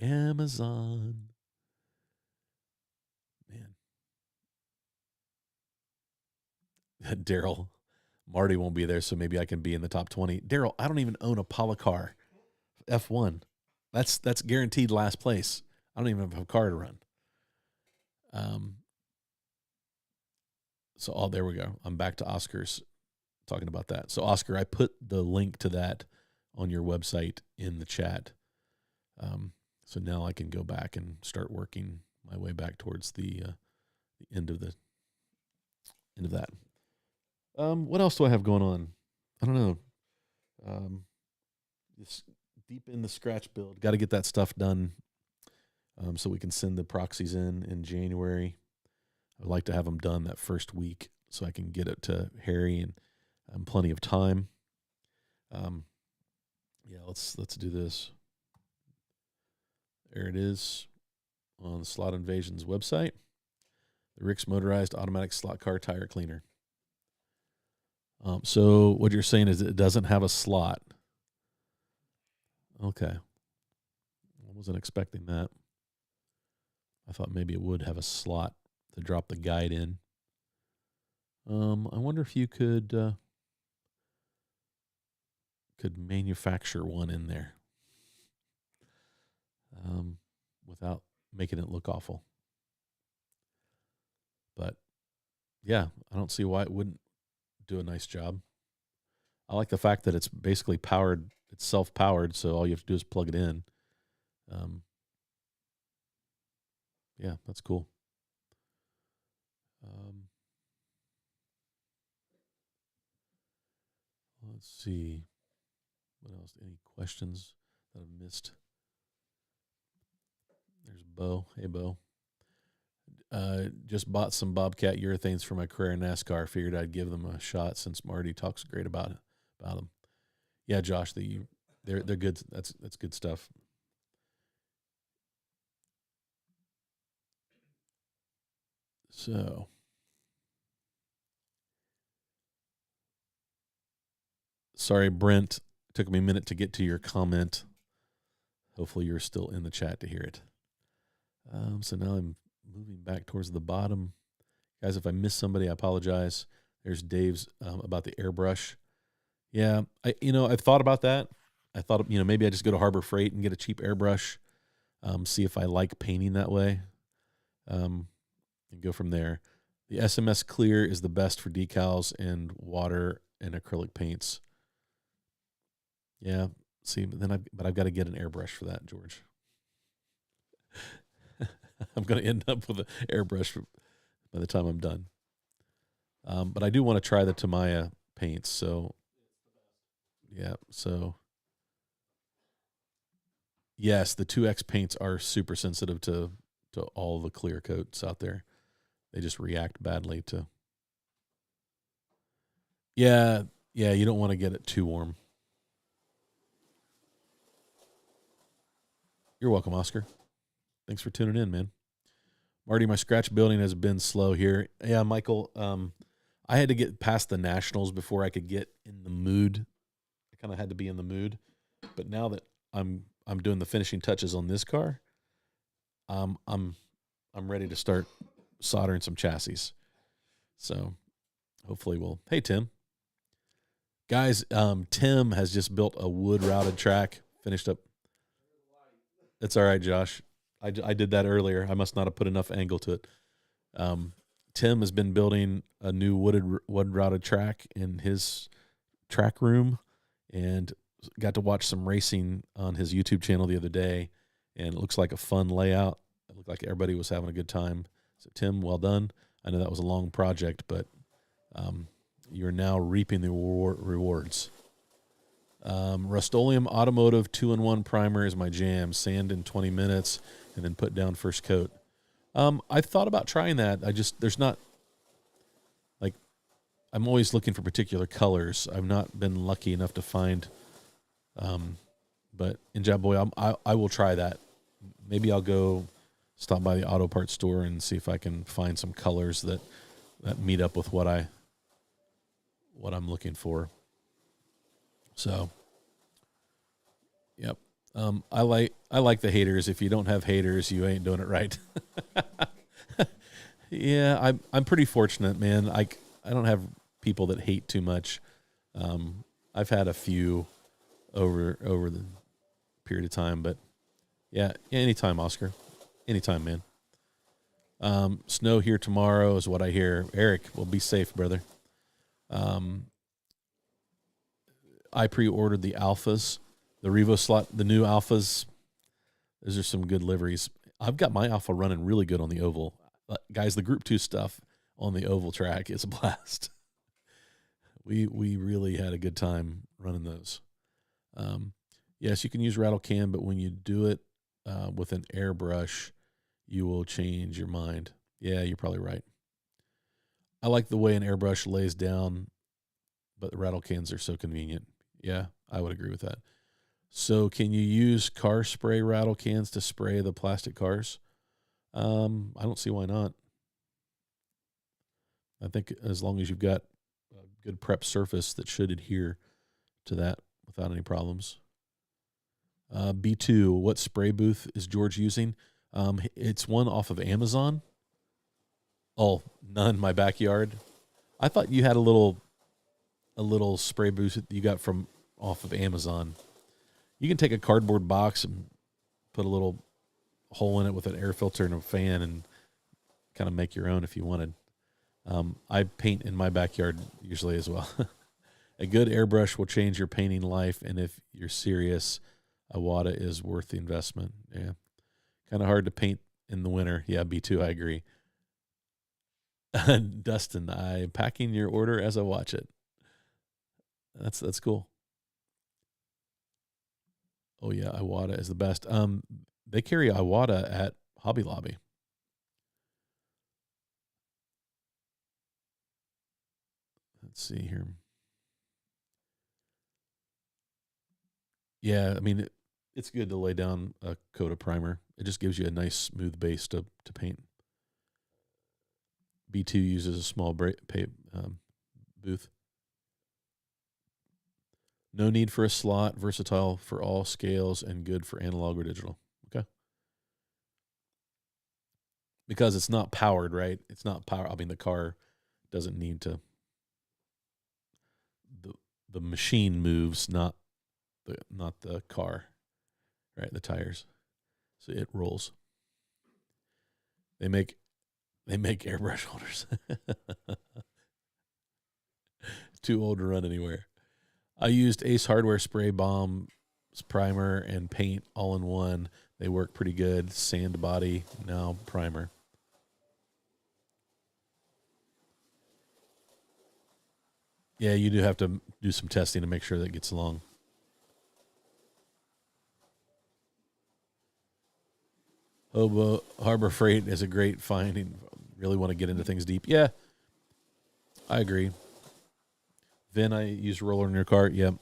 Amazon. Man. Daryl. Marty won't be there, so maybe I can be in the top 20. Daryl, I don't even own a Polycar F1. That's guaranteed last place. I don't even have a car to run. So, there we go. I'm back to Oscar's talking about that. So, Oscar, I put the link to that on your website in the chat. So now I can go back and start working my way back towards the end of that. What else do I have going on? I don't know. It's deep in the scratch build. Got to get that stuff done so we can send the proxies in January. I'd like to have them done that first week so I can get it to Harry and plenty of time. Let's do this. There it is on the Slot Invasion's website. The Rick's Motorized Automatic Slot Car Tire Cleaner. So what you're saying is it doesn't have a slot. Okay. I wasn't expecting that. I thought maybe it would have a slot to drop the guide in. I wonder if you could manufacture one in there without making it look awful. But yeah, I don't see why it wouldn't do a nice job. I like the fact that it's basically powered. It's self-powered, so all you have to do is plug it in. Yeah, that's cool. Let's see. What else? Any questions that I've missed? There's Bo. Hey, Bo. Just bought some Bobcat urethanes for my career in NASCAR. Figured I'd give them a shot since Marty talks great about them. Yeah, Josh, they're good. That's good stuff. So, sorry, Brent. Took me a minute to get to your comment. Hopefully, you're still in the chat to hear it. So now I'm moving back towards the bottom. Guys, if I miss somebody, I apologize. There's Dave's about the airbrush. Yeah, I've thought about that. I thought, maybe I just go to Harbor Freight and get a cheap airbrush, see if I like painting that way, and go from there. The SMS Clear is the best for decals and water and acrylic paints. Yeah, see, but I've got to get an airbrush for that, George. I'm going to end up with an airbrush by the time I'm done. But I do want to try the Tamiya paints. So, yeah. So, yes, the 2X paints are super sensitive to all the clear coats out there. They just react badly to. Yeah, you don't want to get it too warm. You're welcome, Oscar. Thanks for tuning in, man. Marty, my scratch building has been slow here. Yeah, Michael, I had to get past the nationals before I could get in the mood. I kind of had to be in the mood. But now that I'm doing the finishing touches on this car, I'm ready to start soldering some chassis. So hopefully hey, Tim. Guys, Tim has just built a wood routed track, finished up. It's all right, Josh. I did that earlier. I must not have put enough angle to it. Tim has been building a new wood routed track in his track room, and got to watch some racing on his YouTube channel the other day, and it looks like a fun layout. It looked like everybody was having a good time. So Tim, well done. I know that was a long project, but you're now reaping the rewards. Rust-Oleum Automotive 2-in-1 primer is my jam. Sand in 20 minutes and then put down first coat. I thought about trying that. There's not, like, I'm always looking for particular colors. I've not been lucky enough to find, but in Jaboy, I will try that. Maybe I'll go stop by the auto parts store and see if I can find some colors that meet up with what I'm looking for. So, yep. I like the haters. If you don't have haters, you ain't doing it right. Yeah, I'm pretty fortunate, man. I don't have people that hate too much. I've had a few over the period of time, but yeah, anytime, Oscar. Anytime, man. Snow here tomorrow is what I hear. Eric, well, be safe, brother. I pre-ordered the Alphas, the Revo slot, the new Alphas. Those are some good liveries. I've got my Alpha running really good on the oval. Guys, the Group 2 stuff on the oval track is a blast. We really had a good time running those. Yes, you can use rattle can, but when you do it with an airbrush, you will change your mind. Yeah, you're probably right. I like the way an airbrush lays down, but the rattle cans are so convenient. Yeah, I would agree with that. So can you use car spray rattle cans to spray the plastic cars? I don't see why not. I think as long as you've got a good prep surface that should adhere to that without any problems. B2, what spray booth is George using? It's one off of Amazon. Oh, none. My backyard. I thought you had a little spray booth that you got from off of Amazon. You can take a cardboard box and put a little hole in it with an air filter and a fan and kind of make your own if you wanted. I paint in my backyard usually as well. A good airbrush will change your painting life, and if you're serious, Iwata is worth the investment. Yeah. Kind of hard to paint in the winter. Yeah, B2, I agree. Dustin, I'm packing your order as I watch it. That's cool. Oh yeah, Iwata is the best. They carry Iwata at Hobby Lobby. Let's see here. Yeah, I mean it's good to lay down a coat of primer. It just gives you a nice smooth base to paint. B2 uses a small booth. No need for a slot, versatile for all scales, and good for analog or digital. Okay. Because it's not powered, right? It's not power. I mean, the car doesn't need to. The machine moves, not the car, right? The tires, so it rolls. They make airbrush holders. Too old to run anywhere. I used Ace Hardware spray bomb, primer, and paint all in one. They work pretty good. Sand body, now primer. Yeah, you do have to do some testing to make sure that it gets along. Hobo Harbor Freight is a great find. Really want to get into things deep. Yeah, I agree. Then I use roller in your car. Yep,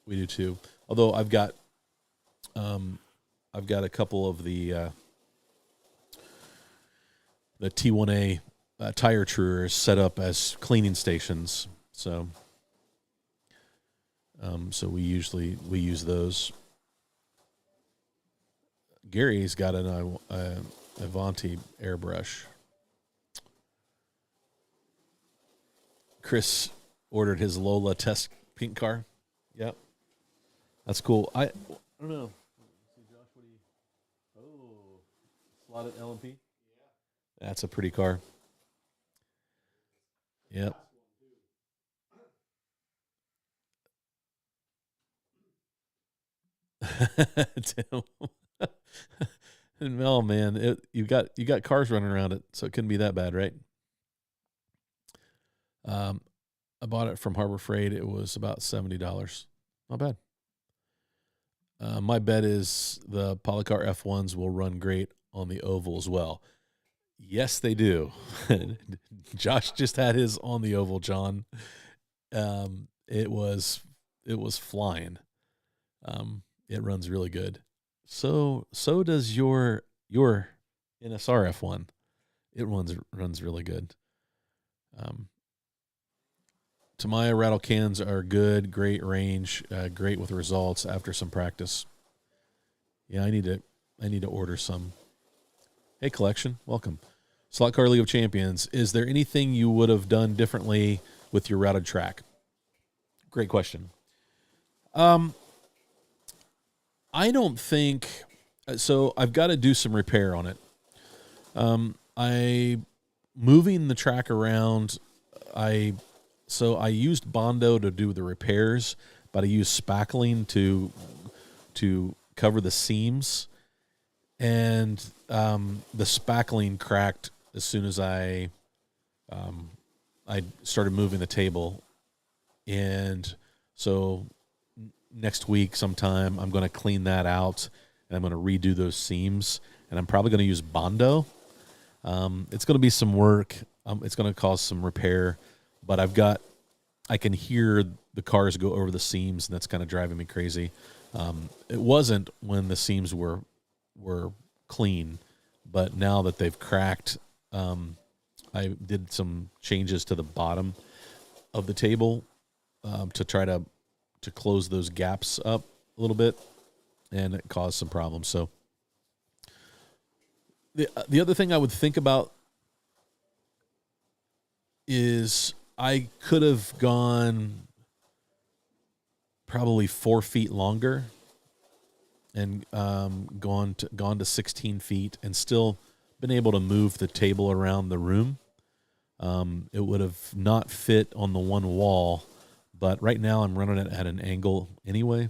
we do too. Although I've got a couple of the T1A tire truers set up as cleaning stations. So we use those. Gary's got an Avanti airbrush. Chris ordered his Lola test pink car. Yep, that's cool. I don't know. See, Josh, what do you? Oh, slotted LMP. That's a pretty car. Yep. Tim. And oh man, you got cars running around it, so it couldn't be that bad, right? I bought it from Harbor Freight. It was about $70. Not bad. My bet is the Polycar F1s will run great on the oval as well. Yes, they do. Josh just had his on the oval, John. It was flying. It runs really good. So does your NSR F1. It runs really good. Tamiya rattle cans are good, great range, great with results after some practice. Yeah, I need to order some. Hey, collection, welcome. Slot Car League of Champions. Is there anything you would have done differently with your routed track? Great question. I don't think so. I've got to do some repair on it. I moving the track around. I used Bondo to do the repairs, but I used spackling to cover the seams, and the spackling cracked as soon as I started moving the table, and so next week sometime I'm going to clean that out, and I'm going to redo those seams, and I'm probably going to use Bondo. It's going to be some work. It's going to cause some repair, but I can hear the cars go over the seams, and that's kind of driving me crazy. It wasn't when the seams were clean, but now that they've cracked, I did some changes to the bottom of the table to try to close those gaps up a little bit. and it caused some problems. So the other thing I would think about is I could have gone probably 4 feet longer and gone to 16 feet and still been able to move the table around the room. It would have not fit on the one wall, but right now I'm running it at an angle anyway.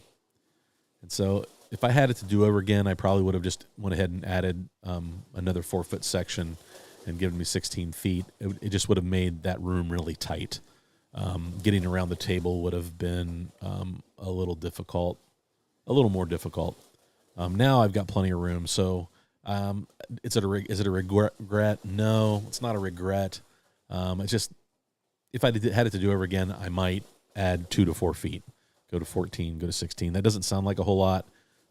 And so if I had it to do over again, I probably would have just went ahead and added another 4-foot section and given me 16 feet. It just would have made that room really tight. Getting around the table would have been a little more difficult. Now I've got plenty of room, so is it a regret? No, it's not a regret. It's just if I had it to do over again, I might add 2 to 4 feet, go to 14, go to 16. That doesn't sound like a whole lot,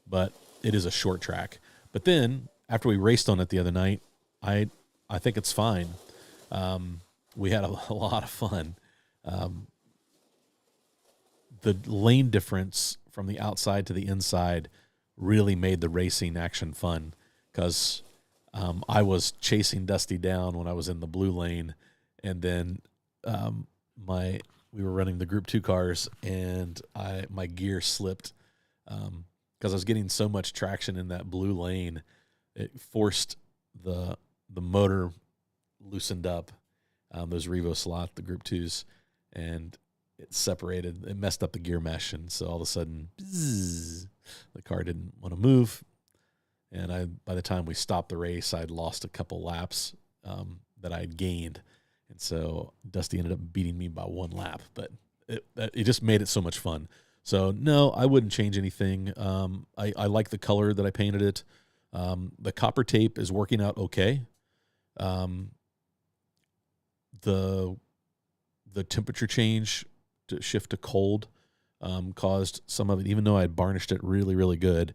but it is a short track. But then after we raced on it the other night, I think it's fine. We had a lot of fun. The lane difference from the outside to the inside really made the racing action fun because I was chasing Dusty down when I was in the blue lane, and then we were running the Group 2 cars, and my gear slipped because I was getting so much traction in that blue lane. It forced the motor loosened up, those Revo slot, the Group 2s, and it separated. It messed up the gear mesh, and so all of a sudden, bzzz, the car didn't want to move. And by the time we stopped the race, I'd lost a couple laps that I'd gained, and so Dusty ended up beating me by 1 lap. But it just made it so much fun. So no, I wouldn't change anything. I like the color that I painted it. The copper tape is working out okay. The temperature change to shift to cold caused some of it, even though I had varnished it really, really good.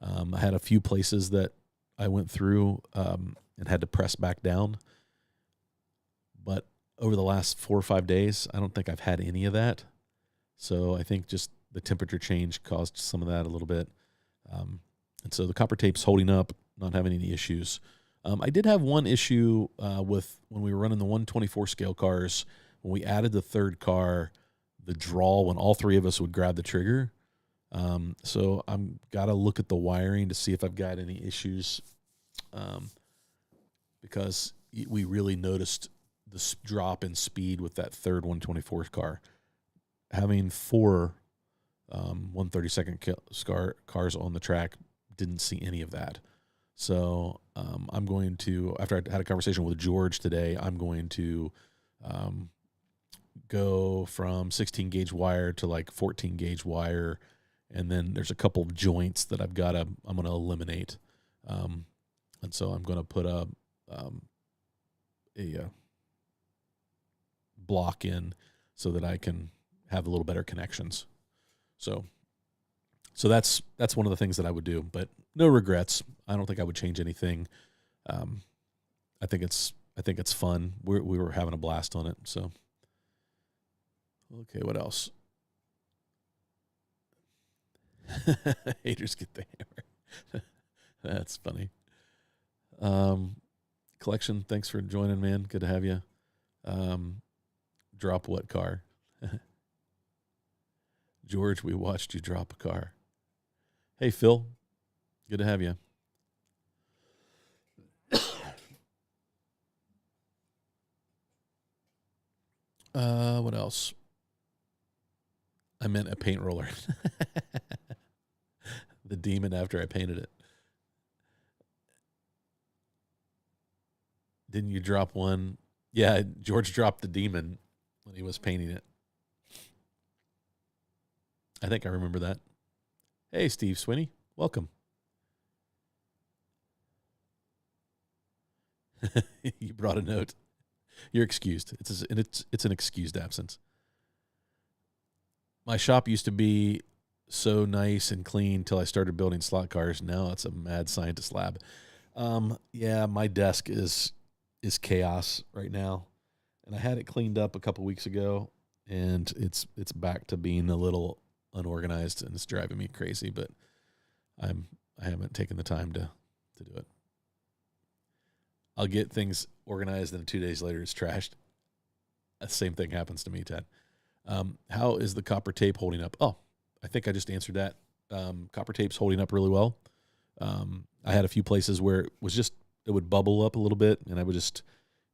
I had a few places that I went through and had to press back down. But over the last 4 or 5 days, I don't think I've had any of that. So I think just the temperature change caused some of that a little bit. And so the copper tape's holding up, not having any issues. I did have one issue with when we were running the 124 scale cars. When we added the third car, the draw when all 3 of us would grab the trigger. So I'm got to look at the wiring to see if I've got any issues, because we really noticed the drop in speed with that third 124 car. Having 4 132nd cars on the track, didn't see any of that. So I'm going to, after I had a conversation with George today, I'm going to go from 16 gauge wire to like 14 gauge wire, and then there's a couple of joints that I'm going to eliminate, and so I'm going to put a block in so that I can have a little better connections. So that's one of the things that I would do, but no regrets. I don't think I would change anything. I think it's fun. We were having a blast on it. So, okay, what else? Haters get the hammer. That's funny. Collection, thanks for joining, man. Good to have you. Drop what car? George, we watched you drop a car. Hey, Phil. Good to have you. What else? I meant a paint roller. The Demon after I painted it. Didn't you drop one? Yeah, George dropped the Demon when he was painting it. I think I remember that. Hey, Steve Swinney. Welcome. You brought a note. You're excused. It's an excused absence. My shop used to be so nice and clean till I started building slot cars. Now it's a mad scientist lab. Yeah, my desk is chaos right now, and I had it cleaned up a couple weeks ago, and it's back to being a little unorganized, and it's driving me crazy. But I haven't taken the time to do it. I'll get things organized, and 2 days later it's trashed. The same thing happens to me, Ted. How is the copper tape holding up? Oh, I think I just answered that. Copper tape's holding up really well. I had a few places where it would bubble up a little bit, and I would just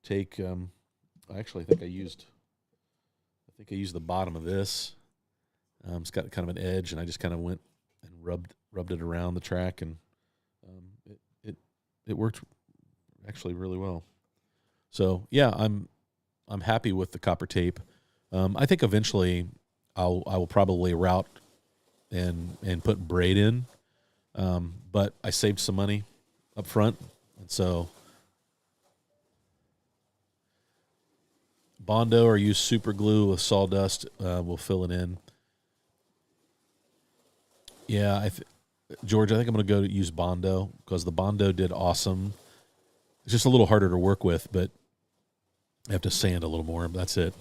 take. I think I used the bottom of this. It's got kind of an edge, and I just kind of went and rubbed it around the track, and it worked actually really well. So yeah, I'm happy with the copper tape. I think eventually I will probably route and put braid in, but I saved some money up front, and so Bondo or use super glue with sawdust. We'll fill it in. Yeah, George, I think I'm going to go use Bondo because the Bondo did awesome. It's just a little harder to work with, but I have to sand a little more. That's it.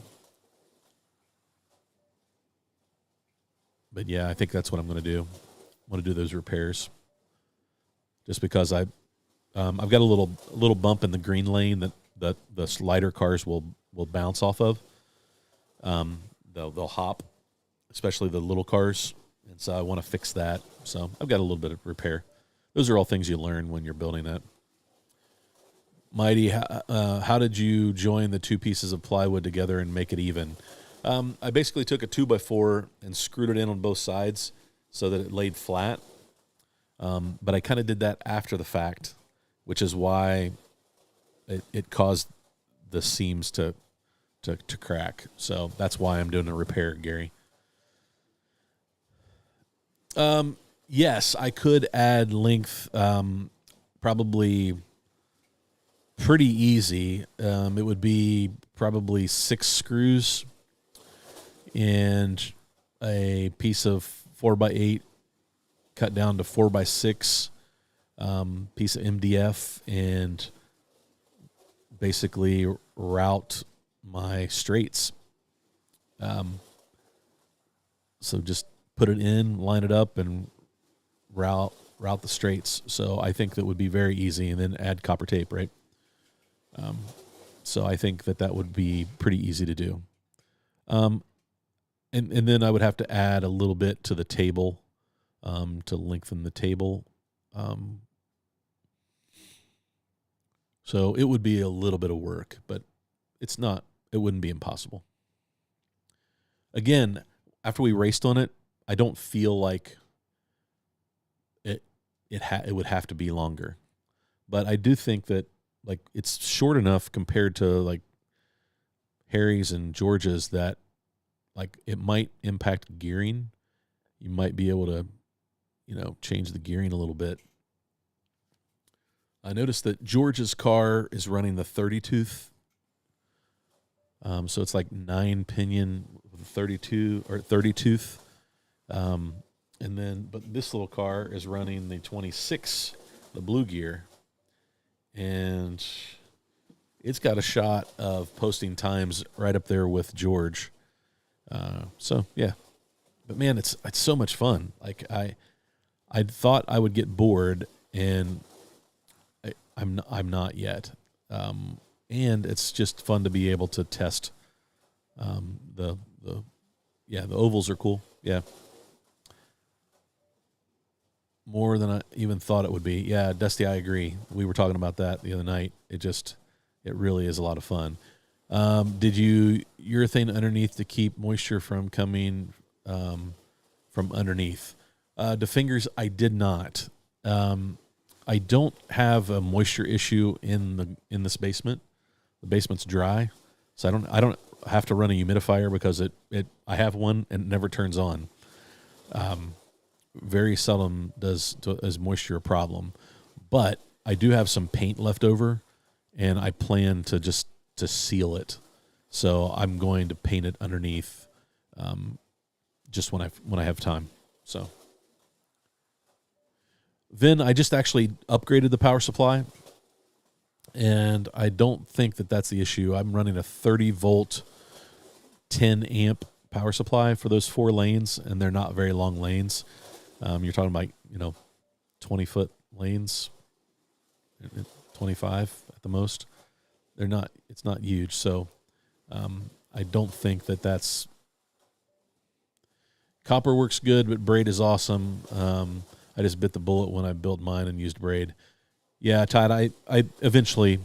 But yeah, I think that's what I'm going to do. I want to do those repairs. Just because I've got a little bump in the green lane that the lighter cars will bounce off of. They'll hop, especially the little cars, and so I want to fix that. So I've got a little bit of repair. Those are all things you learn when you're building that. Mighty, how did you join the two pieces of plywood together and make it even? I basically took a 2x4 and screwed it in on both sides so that it laid flat. But I kind of did that after the fact, which is why it caused the seams to crack. So that's why I'm doing a repair, Gary. Yes, I could add length, probably pretty easy. It would be probably 6 screws and a piece of 4x8 cut down to 4x6, piece of MDF, and basically route my straights. So just put it in, line it up, and route the straights. So I think that would be very easy, and then add copper tape, right? So I think that would be pretty easy to do. And then I would have to add a little bit to the table, to lengthen the table. So it would be a little bit of work, but it wouldn't be impossible. Again, after we raced on it, I don't feel like it would have to be longer. But I do think that like it's short enough compared to like Harry's and George's that like it might impact gearing. You might be able to, change the gearing a little bit. I noticed that George's car is running the 30 tooth. So it's like 9 pinion with a 32 or 30 tooth. But this little car is running the 26, the blue gear. And it's got a shot of posting times right up there with George. So yeah, but man, it's so much fun. Like I thought I would get bored, and I'm not yet. And it's just fun to be able to test. The ovals are cool. Yeah. More than I even thought it would be. Yeah, Dusty, I agree. We were talking about that the other night. It really is a lot of fun. Did you urethane underneath to keep moisture from coming from underneath? The fingers, I did not. I don't have a moisture issue in this basement. The basement's dry, so I don't have to run a humidifier because I have one and it never turns on. Very seldom is moisture a problem, but I do have some paint left over, and I plan to seal it. So I'm going to paint it underneath, just when I have time. So then I just actually upgraded the power supply, and I don't think that's the issue. I'm running a 30 volt, 10 amp power supply for those 4 lanes, and they're not very long lanes. You're talking about, 20-foot lanes, 25 at the most. It's not huge. So I don't think that's, copper works good, but braid is awesome. I just bit the bullet when I built mine and used braid. Yeah, Todd, I eventually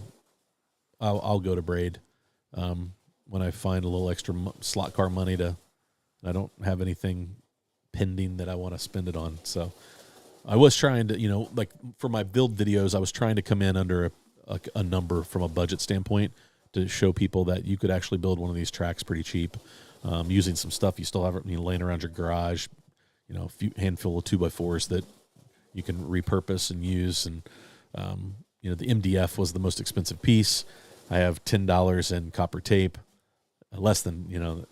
I'll go to braid when I find a little extra slot car money I don't have anything pending that I want to spend it on. So I was trying to, like for my build videos, I was trying to come in under a number from a budget standpoint to show people that you could actually build one of these tracks pretty cheap, using some stuff you still have laying around your garage, a few handful of 2x4s that you can repurpose and use. And, the MDF was the most expensive piece. I have $10 in copper tape, less than,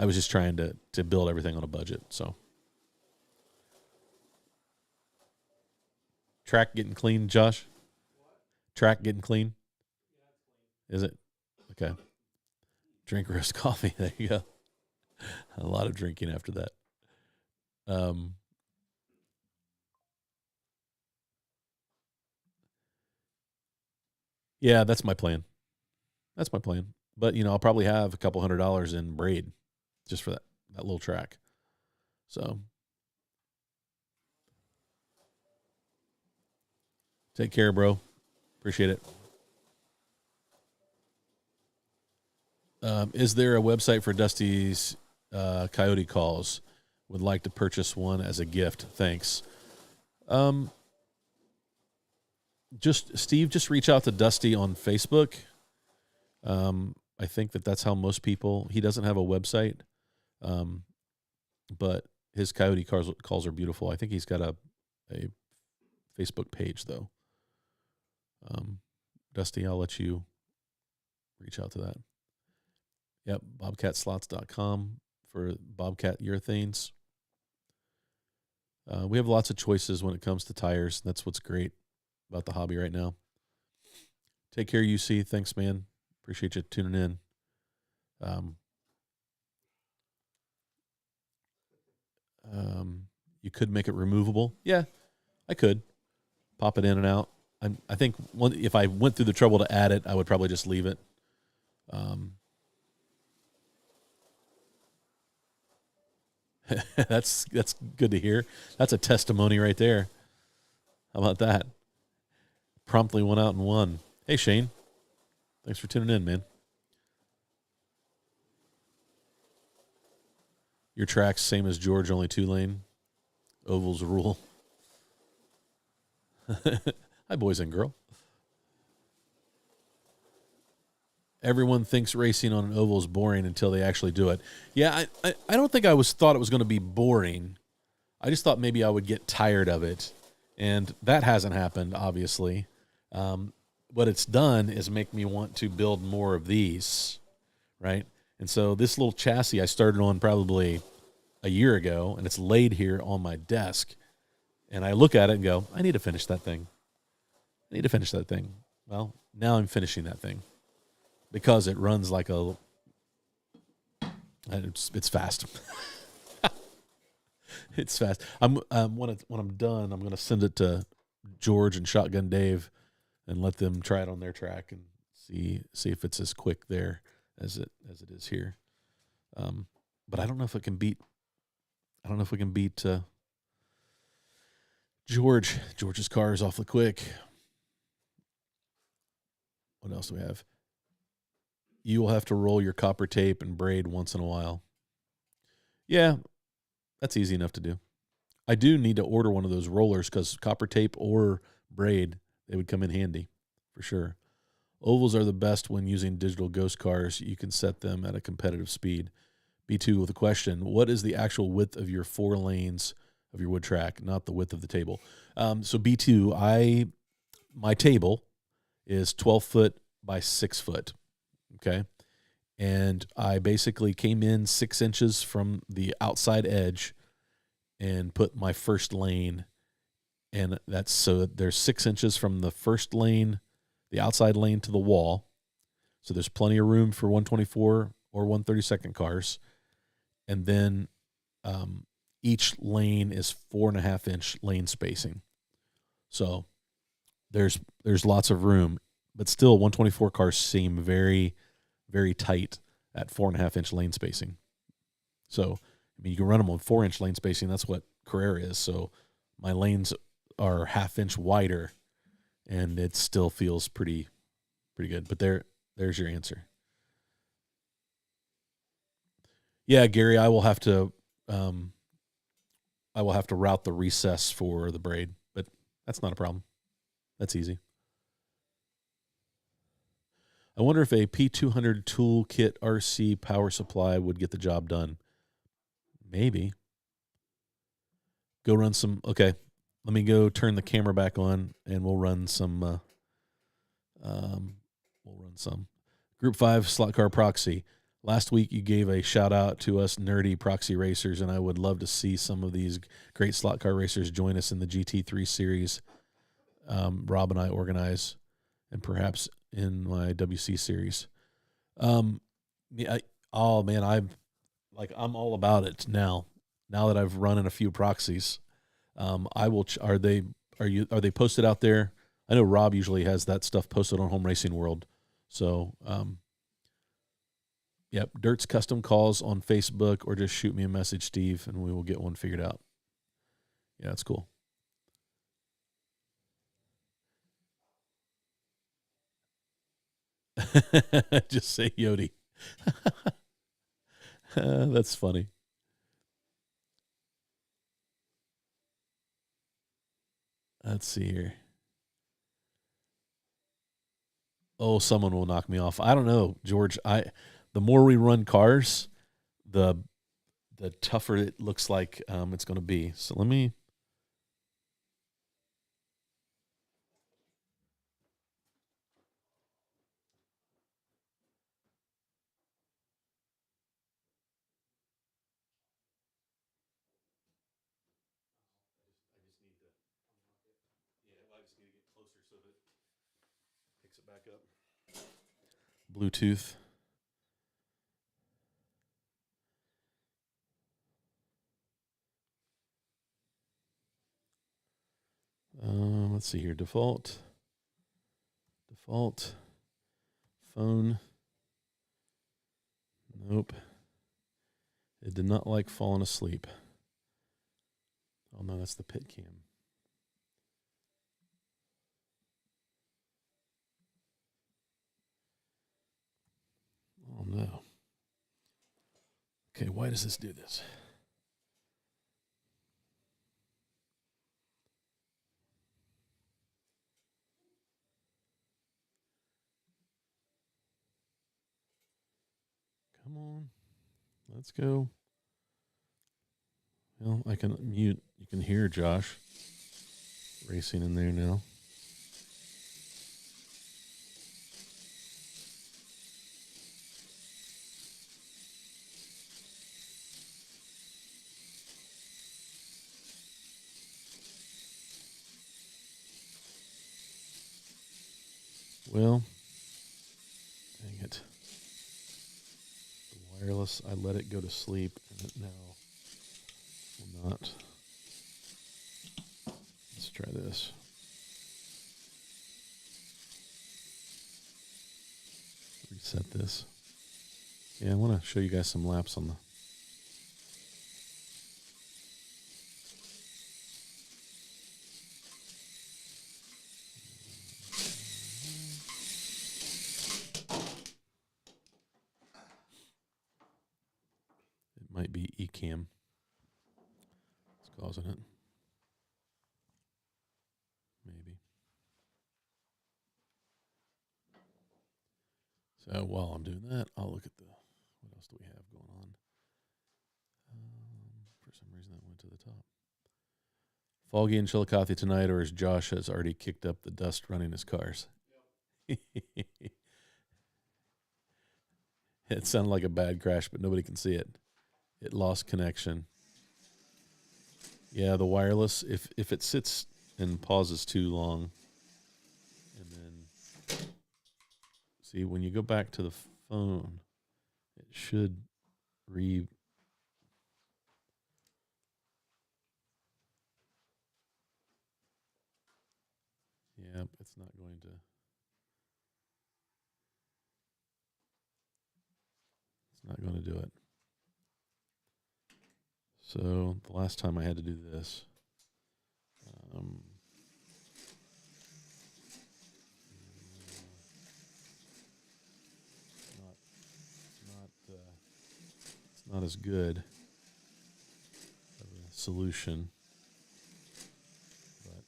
I was just trying to build everything on a budget. So track getting clean, Josh? Track getting clean? Is it? Okay. Drink roast coffee. There you go. A lot of drinking after that. Yeah, that's my plan. But, I'll probably have a couple $100 in braid just for that little track. So take care, bro. Appreciate it. Is there a website for Dusty's coyote calls? Would like to purchase one as a gift. Thanks. Just reach out to Dusty on Facebook. I think that's how most people. He doesn't have a website, but his coyote calls are beautiful. I think he's got a Facebook page though. Dusty, I'll let you reach out to that. Yep, bobcatslots.com for Bobcat urethanes. We have lots of choices when it comes to tires. That's what's great about the hobby right now. Take care, UC. Thanks, man. Appreciate you tuning in. You could make it removable. Yeah, I could. Pop it in and out. I think if I went through the trouble to add it, I would probably just leave it. That's good to hear. That's a testimony right there. How about that? Promptly went out and won. Hey, Shane. Thanks for tuning in, man. Your track's same as George, only 2-lane. Ovals rule. Hi, boys and girl. Everyone thinks racing on an oval is boring until they actually do it. Yeah, I don't think thought it was going to be boring. I just thought maybe I would get tired of it, and that hasn't happened, obviously. What it's done is make me want to build more of these, right? And so this little chassis I started on probably a year ago, and it's laid here on my desk, and I look at it and go, I need to finish that thing. Well, now I'm finishing that thing. Because it runs like it's fast. It's fast. When I'm done, I'm going to send it to George and Shotgun Dave, and let them try it on their track and see if it's as quick there as it is here. But I don't know if it can beat. I don't know if we can beat George. George's car is awfully quick. What else do we have? You will have to roll your copper tape and braid once in a while. Yeah, that's easy enough to do. I do need to order one of those rollers because copper tape or braid, they would come in handy for sure. Ovals are the best when using digital ghost cars. You can set them at a competitive speed. B2 with a question. What is the actual width of your 4 lanes of your wood track, not the width of the table? So B2, my table is 12 foot by 6 foot. Okay. And I basically came in 6 inches from the outside edge and put my first lane. And that's so there's 6 inches from the first lane, the outside lane, to the wall. So there's plenty of room for 124 or 132nd cars. And then each lane is 4.5-inch lane spacing. So there's lots of room, but still 124 cars seem very, very tight at 4.5-inch lane spacing. So, I mean, you can run them on 4-inch lane spacing. That's what Carrera is. So my lanes are 1/2 inch wider, and it still feels pretty good. But there's your answer. Yeah, Gary, I will have to route the recess for the braid, but that's not a problem. That's easy. I wonder if a P200 Toolkit RC power supply would get the job done. Maybe. Go run some. Okay, let me go turn the camera back on, and we'll run some. Group 5 slot car proxy. Last week you gave a shout out to us nerdy proxy racers, and I would love to see some of these great slot car racers join us in the GT3 series. Rob and I organize, and perhaps in my WC series. I'm all about it now. Now that I've run in a few proxies, I will. Are they posted out there? I know Rob usually has that stuff posted on Home Racing World. So, yep, Dirt's Custom Calls on Facebook, or just shoot me a message, Steve, and we will get one figured out. Yeah, that's cool. Just say Yodi. That's funny. Let's see here. Oh, someone will knock me off. I don't know, George. The more we run cars, the tougher it looks like it's going to be. So let me. I just need to get closer so that it picks it back up. Bluetooth. Let's see here. Default. Phone. Nope. It did not like falling asleep. Oh no, that's the pit cam. Oh no. Okay, why does this do this? Come on. Let's go. Well, I can mute. You can hear Josh racing in there now. Well, dang it. The wireless, I let it go to sleep, and it now will not. Let's try this. Reset this. Yeah, I want to show you guys some laps on the. It might be eCam. It's causing it. Maybe. So while I'm doing that, I'll look at what else do we have going on. For some reason, that went to the top. Foggy in Chillicothe tonight, or as Josh has already kicked up the dust running his cars. Yep. It sounded like a bad crash, but nobody can see it. It lost connection. Yeah, the wireless, if it sits and pauses too long, and then, see, when you go back to the phone, it should Yep, it's not going to. It's not going to do it. So the last time I had to do this, it's not as good of a solution, but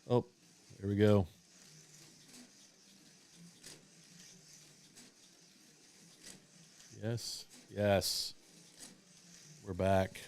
oh, there we go. Yes, yes. We're back.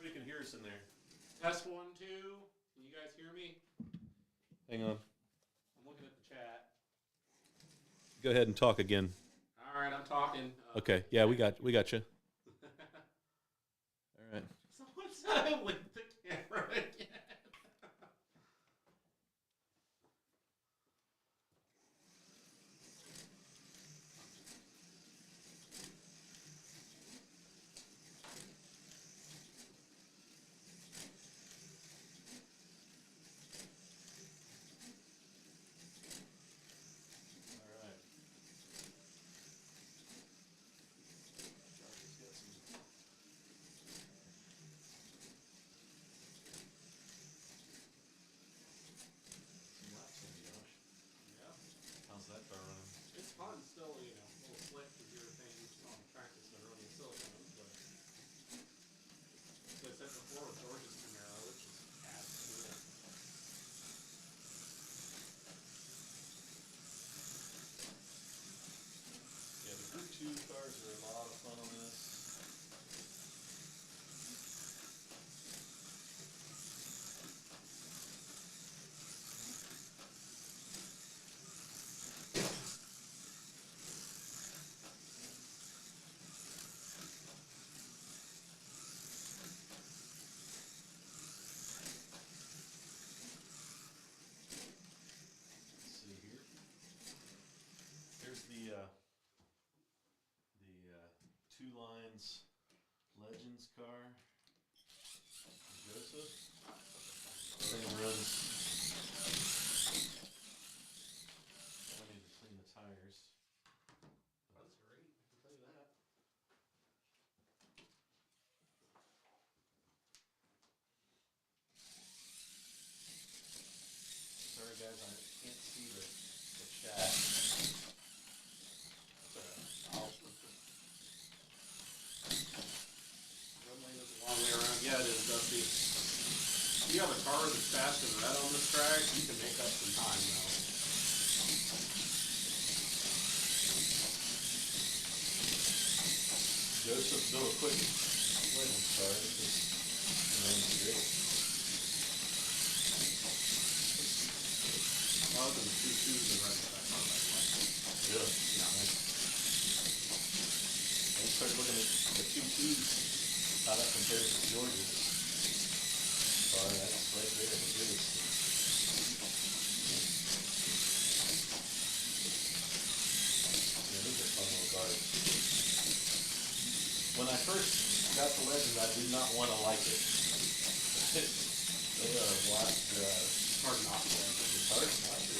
Everybody can hear us in there. Test 1, 2. Can you guys hear me? Hang on. I'm looking at the chat. Go ahead and talk again. All right, I'm talking. Okay. Yeah, we got you. All right. Someone's with the camera again. It's fun still, you know, a little slick to hear things on practice when running silicone, but as I said before with George's Camaro, it just adds to it. Yeah, the Group 2 cars are a lot of fun on this. Two Lines Legends car. Joseph. Thing runs. I need to clean the tires. That's great, I can tell you that. Sorry guys, I can't see the chat. Long way around. Yeah, it is, Dusty. If you have a car that's fast and red on this track, you can make up some time, though. Joseph built a quick Legends car. It runs great. I was in the 2.2s and red that car, by the way. Really? Yeah. Nice. I started looking at the 2.2s, how that compares to George's. Oh, that's right there, the biggest. Yeah, those are fun little cars. When I first got the Legend, I did not want to like it. They are a blast to drive. Hard not to. It's hard not to.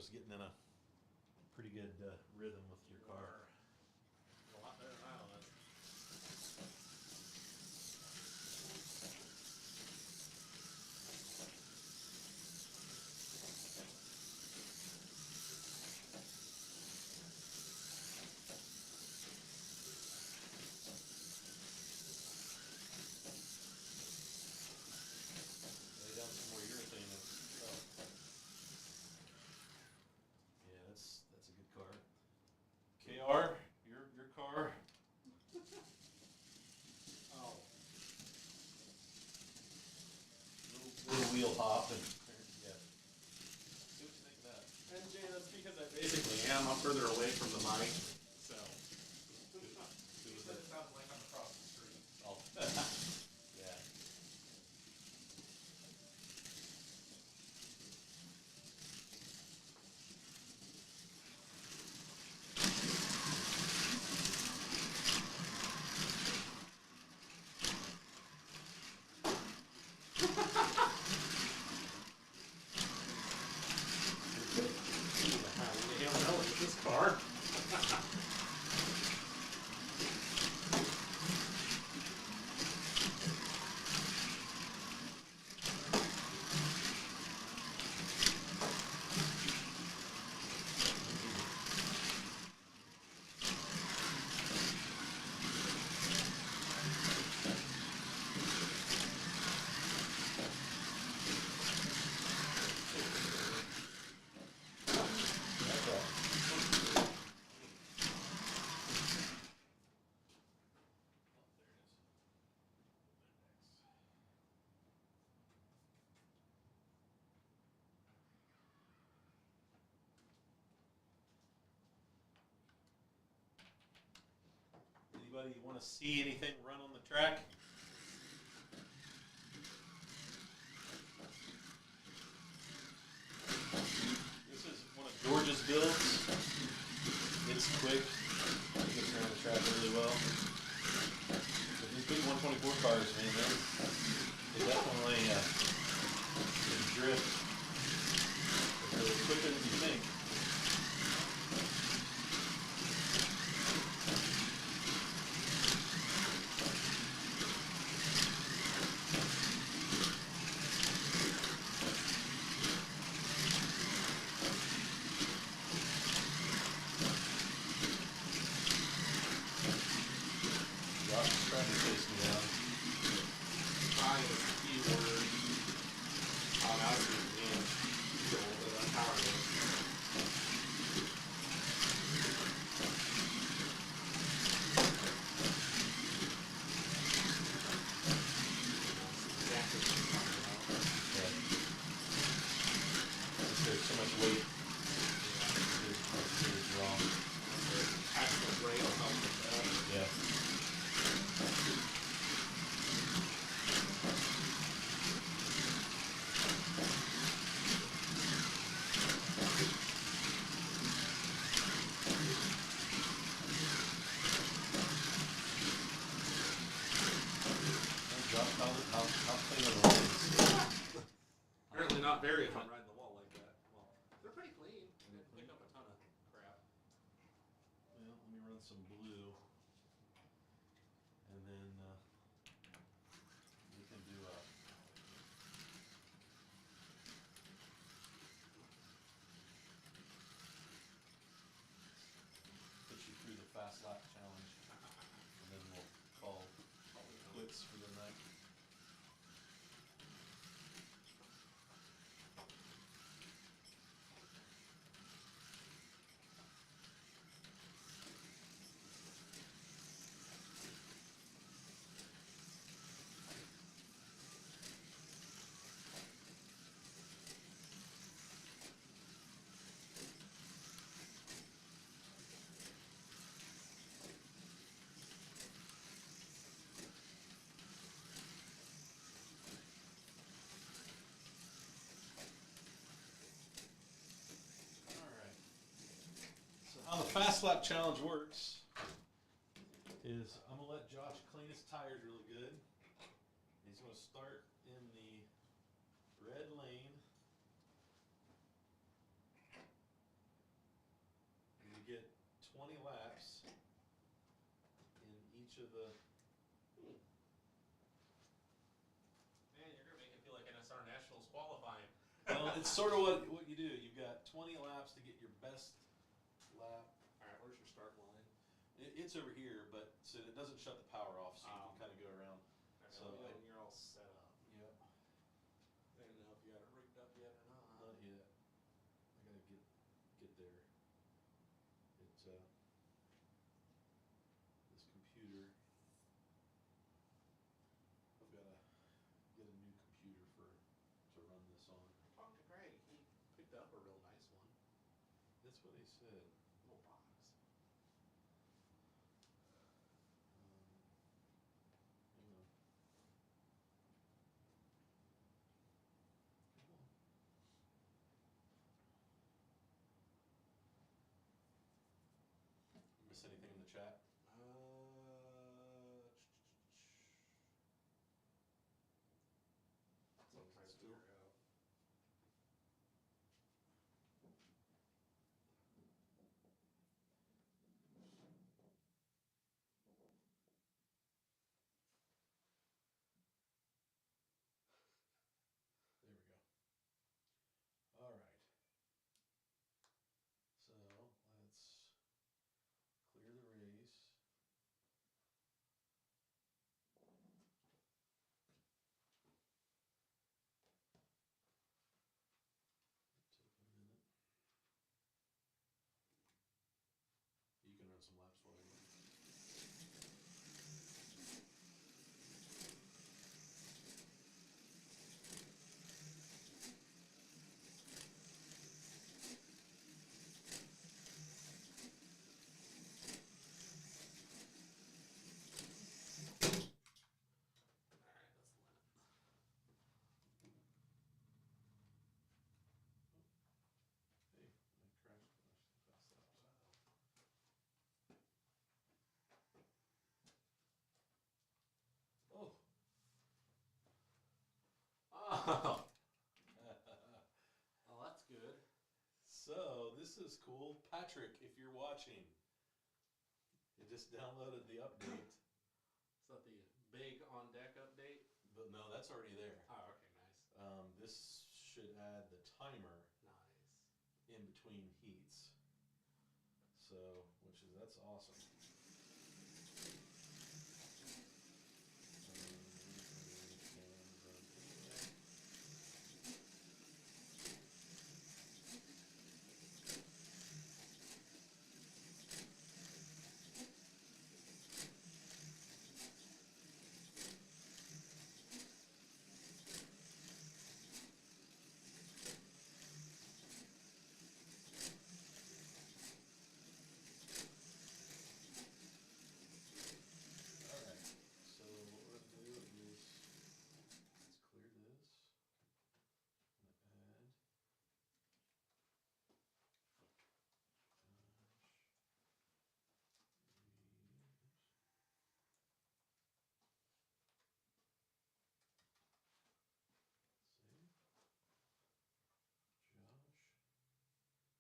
car's getting in a pretty good rhythm with your car. A lot better now. Lay down some more urethane. Yeah, that's a good car. KR, your car. Oh. Little wheel hop and yeah. See what you think of that. And Jay, that's because I basically am. I'm further away from the mic, so. Who was But it? it sounded like I'm across the street. Oh, yeah. Who the hell is this car? That's all. Oh, there it is. Next. Anybody want to see anything run on the track? This is one of George's builds. It's quick. It gets around the track really well. But these big 124 cars, man, they definitely can drift really quicker than you think. Josh is trying to chase me down. Trying is the key word. Oh, now it's the end. That's how it is. Exactly what I'm talking about. Yeah. There's so much weight. It's wrong. Actual rail helps with that. Yeah. Josh, how clean are the lanes? Apparently not very if I'm riding the wall like that. Well, they're pretty clean. I didn't pick up a ton of crap. Well, let me run some blue. And then we can do a put you through the fast lap challenge. And then we'll call quits for the night. How the fast lap challenge works is I'm gonna let Josh clean his tires really good. He's gonna start in the red lane. get 20 laps in each of the. Man, you're gonna make it feel like NSR Nationals qualifying. Well, it's sort of what you do. You've got 20 laps to get your best lap. All right, where's your start line? It's over here, but so it doesn't shut the power off, so you can kind of go around. Okay, So let me know when you're all set up. Yep. I don't know if you got it rigged up yet or not. Not yet. I gotta get there. It's this computer. I've gotta get a new computer to run this on. Talk to Greg. He picked up a real nice one. That's what he said. Little box. Hang on. Come on. Miss anything in the chat? So I'm trying to figure out. There we go. All right. So let's clear the race. Take a minute. You can run some laps for me. Alright, that's the limit. Hey, I crashed. That's that. Oh. Oh! Well, that's good. So this is cool. Patrick, if you're watching, you just downloaded the update. Is that the big on deck update? But no, that's already there. Oh, okay, nice. This should add the timer Nice. in between heats. So, that's awesome.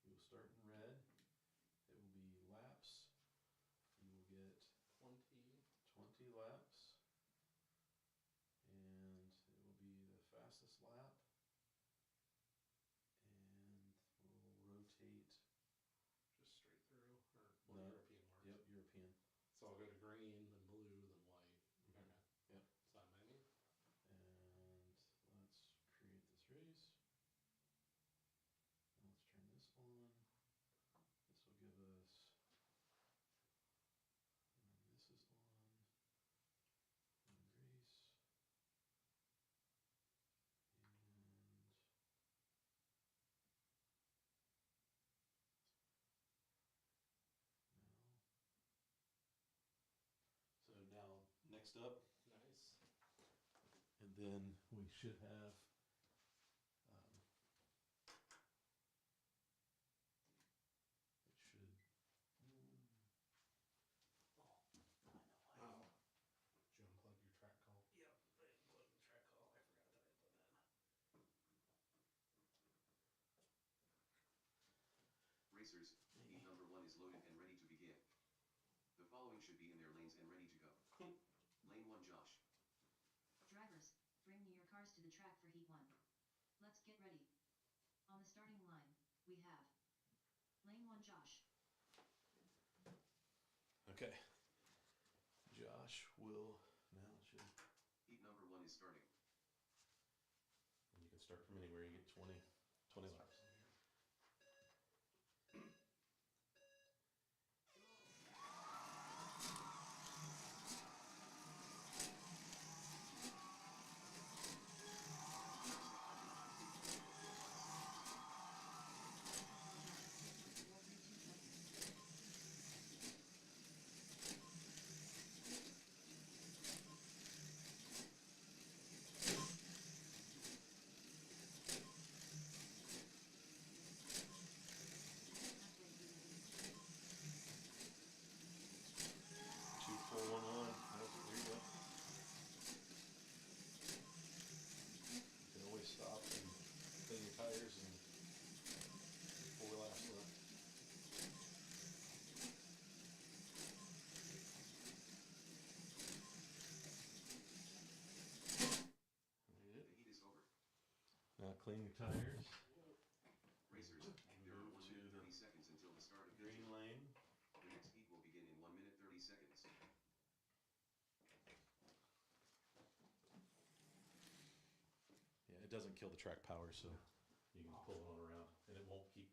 You will start in red. It will be laps. You will get 20 laps. And it will be the fastest lap. And we'll rotate. Just straight through? Or No. European works? Yep, European. So I'll go to green, then blue, then white. Mm-hmm. Okay. Yep. Side menu. And let's create this race. Now let's turn this on. This will give us, and this is on, and race, and now. So now, next up, Nice. and then we should have it should. Oh, I know. Did you unplug your track call? Yep, I unplugged the track call. I forgot that I had done that. Racers, heat number 1 is loaded and ready to begin. The following should be in their lanes and ready to go. Lane 1 Josh. Drivers, bring me your cars to the track for Heat 1. Let's get ready. On the starting line, we have Lane 1 Josh. Okay. Josh will now should. Heat number 1 is starting. And you can start from anywhere. You get 20 laps. Two, four, one, one. There you go. You can always stop and clean your tires and 4 laps left. The heat is over. Now clean your tires. Racers, there are Move 1 to minute the 30 seconds until the start of the green lane. The next heat will begin in 1 minute 30 seconds. Yeah, it doesn't kill the track power, so you can pull it on around, and it won't keep.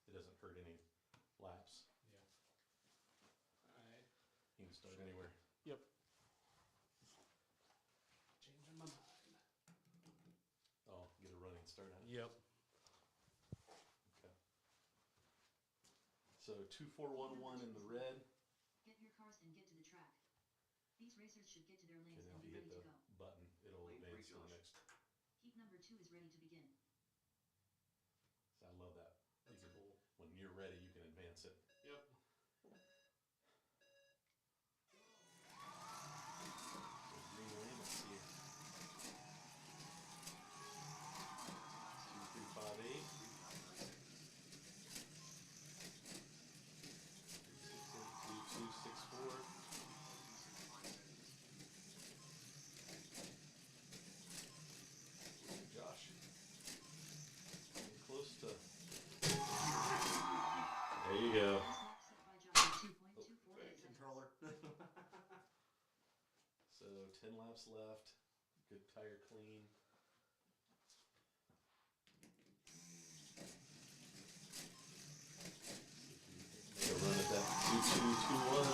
It doesn't hurt any laps. Yeah. Alright. You can start anywhere. Yep. Changing my mind. Oh, get a running start on it. Yep. Okay. So 2411 in the red. Get your cars and get to the track. These racers should get to their And lanes then and if be you ready hit to the go. button, it'll Lane advance three, to the Josh. next. Heat number 2 is ready to begin. So I love that. That's You can- cool. When you're ready, you can advance it. Yep. So green lane, let's see. 2358. 2264. Josh. Getting close to. There you go. Last lap set by Josh at 2.248 seconds. Controller. So 10 laps left. Good tire clean. Make a run at that 2221.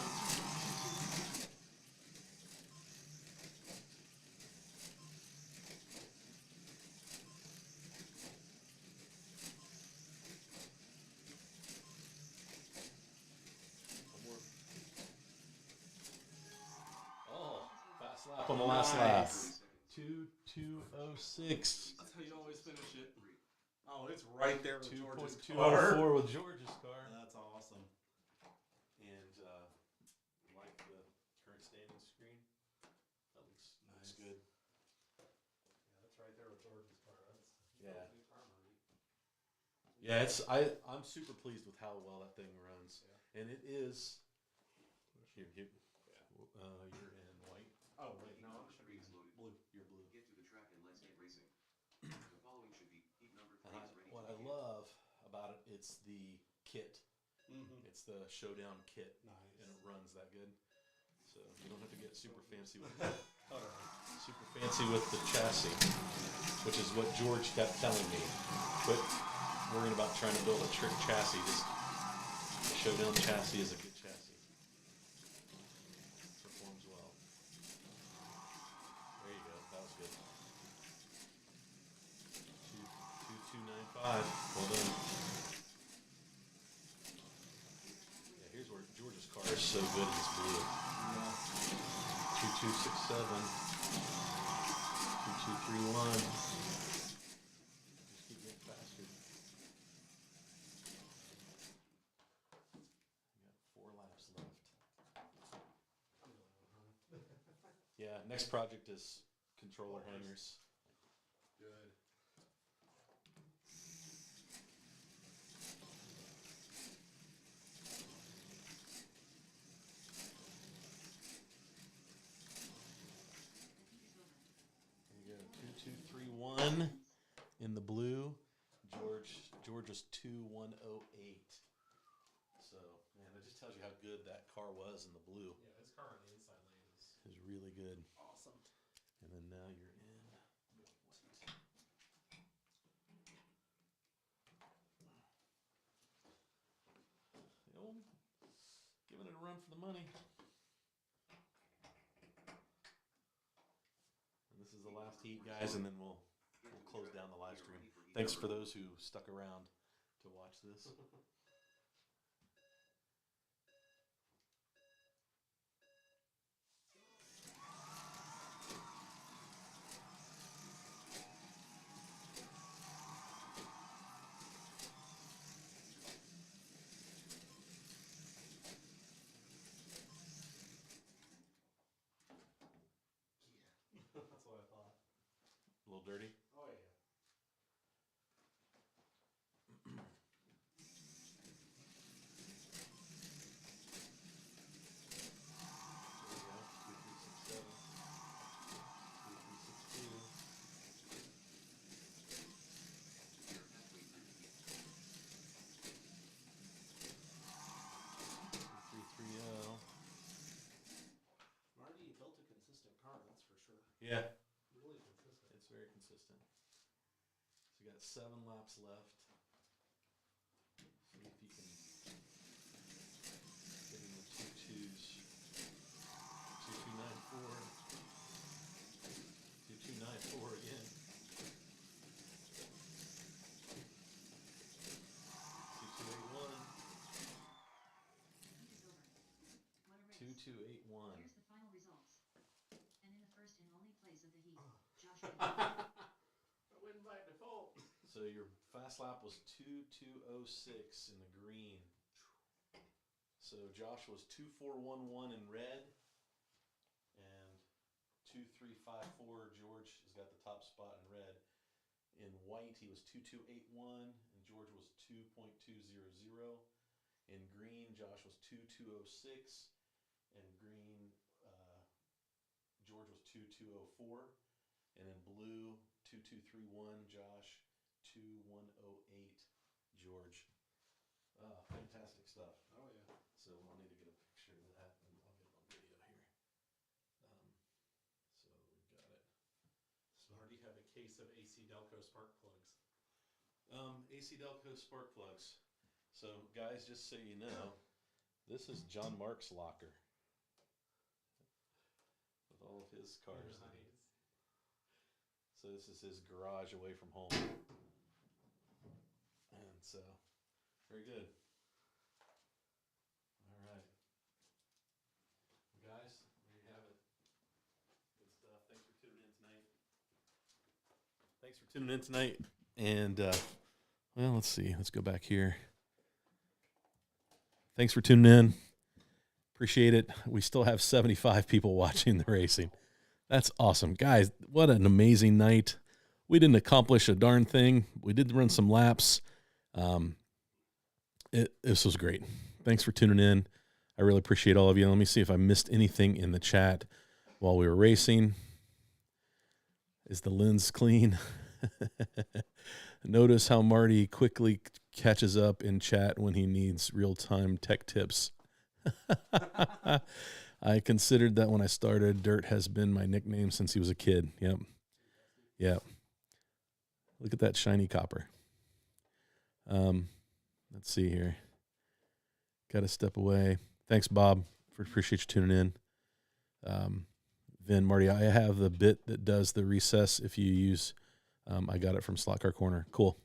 One more. Oh, fast lap on the last lap. 30 seconds. 2206. That's how you always finish it. 3. Oh, it's right there with George's car. 2.204 with George's car. That's awesome. And like the current standing screen. That looks Nice. good. Yeah, that's right there with George's car. That's Yeah. new car, Marty. Yeah, I'm super pleased with how well that thing runs. Yeah. And it is here, Yeah. you're in white. Oh wait, Heat no, number it should 3 be is loaded. Blue. You're blue. Get to the track and let's get racing. The following should be heat number 3 is ready What to I begin. love about it, it's the kit. Mm-hmm. It's the Showdown kit. Nice. And it runs that good. So you don't have to get super fancy with Totally. the chassis, which is what George kept telling me. Quit worrying about trying to build a trick chassis. Just the Showdown chassis is a good chassis. Performs well. There you go. That was good. 2295. Well done. Yeah, here's where George's car is so good. It's blue. 2267. 2231. Just keep getting faster. We got 4 laps left. Yeah, next project is controller hangers. Good. just 2,108. So, man, it just tells you how good that car was in the blue. Yeah, his car on the inside lane is It was really good. awesome. And then now you're in white. You know, giving it a run for the money. And this is the last heat, guys, and then we'll close down the live stream. Thanks for those who stuck around to watch this. That's what I thought. A little dirty. Oh yeah. There we go. 2367. 2362. 2330. Marty built a consistent car, that's for sure. Yeah, Really consistent. it's very consistent. So you got 7 laps left. See if you can get in the 2.2s. 2294. 2294 again. 2281. Heat is over. What a race. 2281. Here's the final results. And in the first and only place of the heat, Josh I win by default. So your fast lap was 2206 in the green. So Josh was 2411 in red, and 2354. George has got the top spot in red. In white, he was 2281, and George was 2.200. In green, Josh was 2206, and green, George was 2204, and in blue, 2231, Josh, 2108, George. Fantastic stuff. Oh yeah. So I'll need to get a picture of that, and I'll get it on video here. So we've got it. Marty had a case of AC Delco spark plugs. AC Delco spark plugs. So guys, just so you know, this is John Mark's locker with all of his cars. Nice. So this is his garage away from home. And so, very good. All right. Guys, there you have it. Good stuff. Thanks for tuning in tonight. Thanks for tuning in tonight. And, well, let's see. Let's go back here. Thanks for tuning in. Appreciate it. We still have 75 people watching the racing. That's awesome. Guys, what an amazing night. We didn't accomplish a darn thing. We did run some laps. This was great. Thanks for tuning in. I really appreciate all of you. Let me see if I missed anything in the chat while we were racing. Is the lens clean? Notice how Marty quickly catches up in chat when he needs real-time tech tips. I considered that when I started. Dirt has been my nickname since he was a kid. Yep. Yep. Look at that shiny copper. Let's see here. Got to step away. Thanks, Bob. Appreciate you tuning in. Vin, Marty, I have the bit that does the recess if you use. I got it from Slot Car Corner. Cool.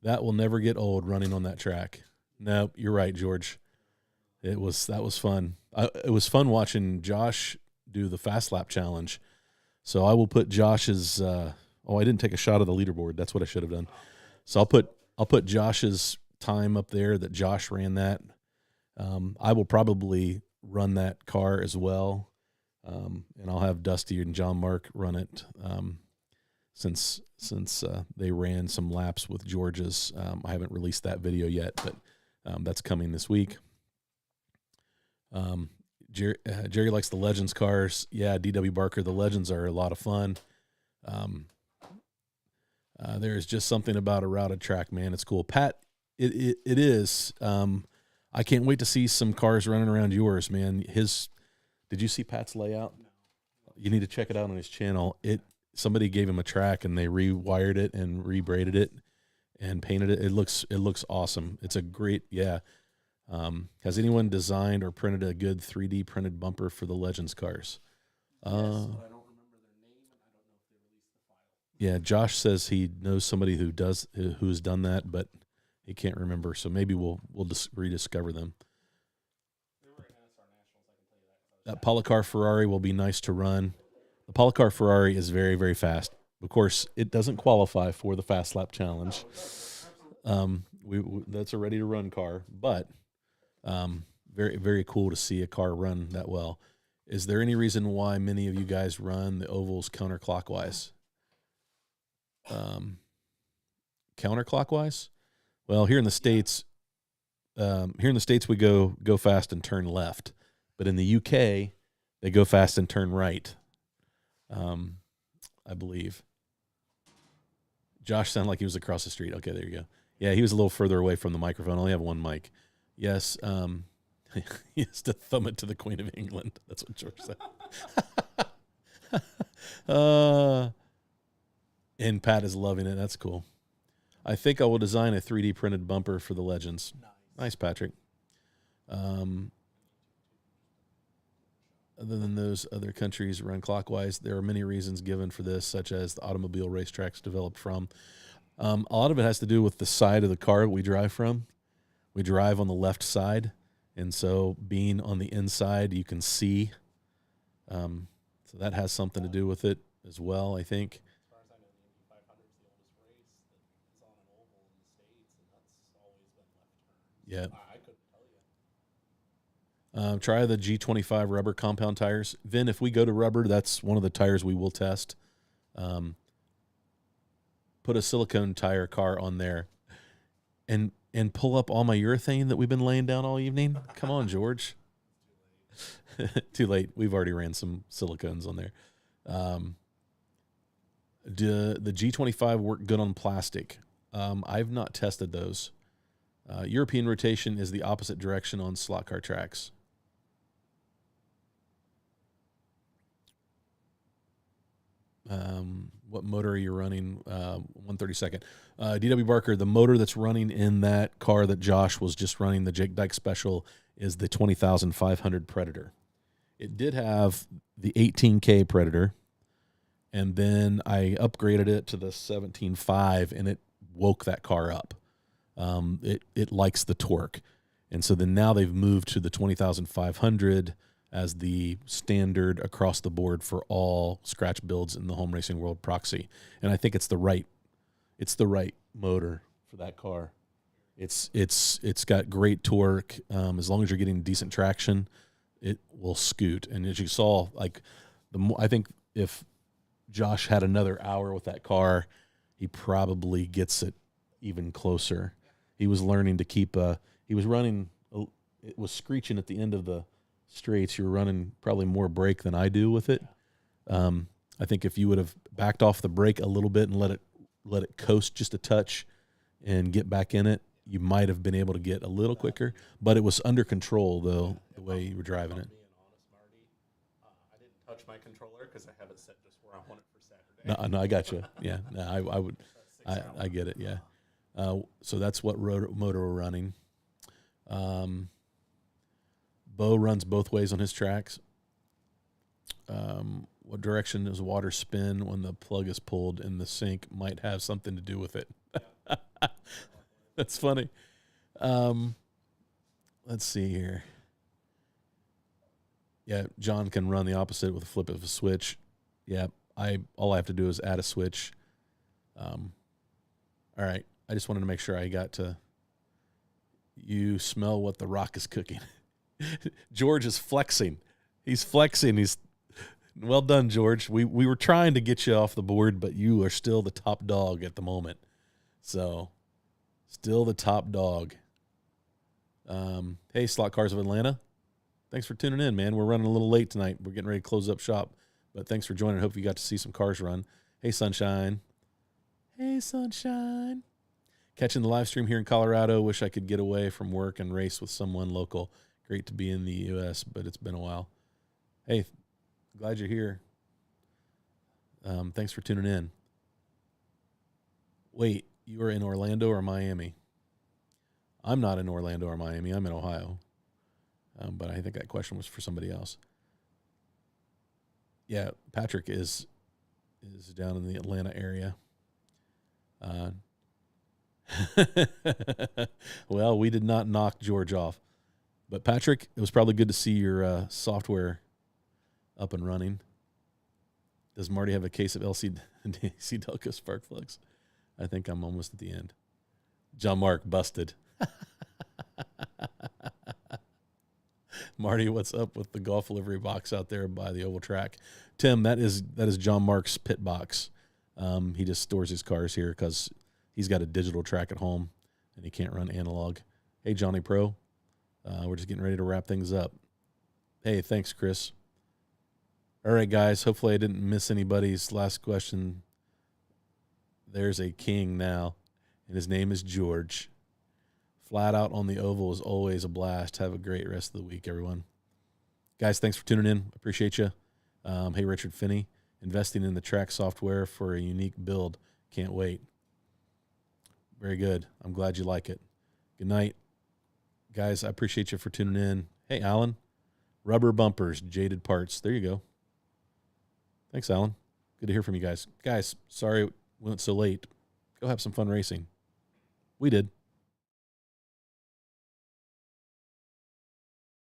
That will never get old running on that track. Nope, you're right, George. That was fun. It was fun watching Josh do the fast lap challenge. So I will put Josh's. I didn't take a shot of the leaderboard. That's what I should have done. So I'll put Josh's time up there that Josh ran that. I will probably run that car as well, and I'll have Dusty and John Mark run it. Since they ran some laps with George's. I haven't released that video yet, but that's coming this week. Jerry likes the Legends cars. Yeah, DW Barker, the Legends are a lot of fun. There's just something about a routed track, man. It's cool. Pat, it is. I can't wait to see some cars running around yours, man. Did you see Pat's layout? You need to check it out on his channel. Somebody gave him a track and they rewired it and rebraided it and painted it. It looks awesome. It's a great, yeah. Has anyone designed or printed a good 3D printed bumper for the Legends cars? Yes, but I don't remember their name, and I don't know if they released the file. Yeah, Josh says he knows somebody who's done that, but he can't remember. So maybe we'll rediscover them. They were at NASCAR Nationals, I can tell you that. 'cause I was That Polycar Ferrari will be nice to run. The Polycar Ferrari is very, very fast. Of course, it doesn't qualify for the Fast Lap Challenge. That's a ready to run car, but very, very cool to see a car run that well. Is there any reason why many of you guys run the ovals counterclockwise? Counterclockwise? Well, here in the States, we go fast and turn left, but in the UK, they go fast and turn right. I believe. Josh sounded like he was across the street. Okay, there you go. Yeah, he was a little further away from the microphone. I only have one mic. Yes, he has to thumb it to the Queen of England. That's what George said. And Pat is loving it. That's cool. I think I will design a 3D printed bumper for the Legends. Nice, Patrick. Other than those other countries run clockwise, there are many reasons given for this, such as the automobile racetracks developed from. A lot of it has to do with the side of the car we drive from. We drive on the left side, and so being on the inside, you can see. So that has something to do with it as well, I think. As far as I know, the Indy 500 is the oldest race that is on an oval in the States, and that's always been left turn. Yeah. I couldn't tell you. Try the G25 rubber compound tires. Vin, if we go to rubber, that's one of the tires we will test. Put a silicone tire car on there and pull up all my urethane that we've been laying down all evening. Come on, George. Too late. We've already ran some silicones on there. Do the G25 work good on plastic? I've not tested those. European rotation is the opposite direction on slot car tracks. What motor are you running? 132nd. DW Barker, the motor that's running in that car that Josh was just running, the Jake Dyke Special, is the 20,500 Predator. It did have the 18K Predator, and then I upgraded it to the 17.5, and it woke that car up. It likes the torque. And so then now they've moved to the 20,500 as the standard across the board for all scratch builds in the Home Racing World proxy. And I think it's the right motor for that car. It's got great torque. As long as you're getting decent traction, it will scoot. And as you saw, I think if Josh had another hour with that car, he probably gets it even closer. He was learning to keep he was running, it was screeching at the end of the straights. You were running probably more brake than I do with it. I think if you would have backed off the brake a little bit and let it coast just a touch and get back in it, you might have been able to get a little quicker, but it was under control though, the way you were driving it. Being honest, Marty, I didn't touch my controller because I have it set just where I want it for Saturday. No, I got you. Yeah, no, I would. I get it. Yeah. So that's what motor we're running. Bo runs both ways on his tracks. What direction does water spin when the plug is pulled in the sink might have something to do with it. That's funny. Let's see here. Yeah, John can run the opposite with a flip of a switch. Yeah, all I have to do is add a switch. All right. I just wanted to make sure I got to. You smell what the Rock is cooking. George is flexing. He's flexing. He's well done, George. We were trying to get you off the board, but you are still the top dog at the moment. So, still the top dog. Hey, Slot Cars of Atlanta. Thanks for tuning in, man. We're running a little late tonight. We're getting ready to close up shop, but thanks for joining. I hope you got to see some cars run. Hey, Sunshine. Hey, sunshine. Catching the live stream here in Colorado. Wish I could get away from work and race with someone local. Great to be in the U.S., but it's been a while. Hey, glad you're here. Thanks for tuning in. Wait, you are in Orlando or Miami? I'm not in Orlando or Miami. I'm in Ohio. But I think that question was for somebody else. Yeah, Patrick is down in the Atlanta area. Well, we did not knock George off. But Patrick, it was probably good to see your software up and running. Does Marty have a case of LC Delco spark plugs? I think I'm almost at the end. John Mark, busted. Marty, what's up with the golf delivery box out there by the oval track? Tim, that is John Mark's pit box. He just stores his cars here because he's got a digital track at home and he can't run analog. Hey, Johnny Pro, we're just getting ready to wrap things up. Hey, thanks, Chris. All right, guys, hopefully I didn't miss anybody's last question. There's a king now, and his name is George. Flat out on the oval is always a blast. Have a great rest of the week, everyone. Guys, thanks for tuning in. Appreciate you. Hey, Richard Finney, investing in the track software for a unique build. Can't wait. Very good. I'm glad you like it. Good night. Guys, I appreciate you for tuning in. Hey, Alan. Rubber bumpers, jaded parts. There you go. Thanks, Alan. Good to hear from you guys. Guys, sorry we went so late. Go have some fun racing. We did.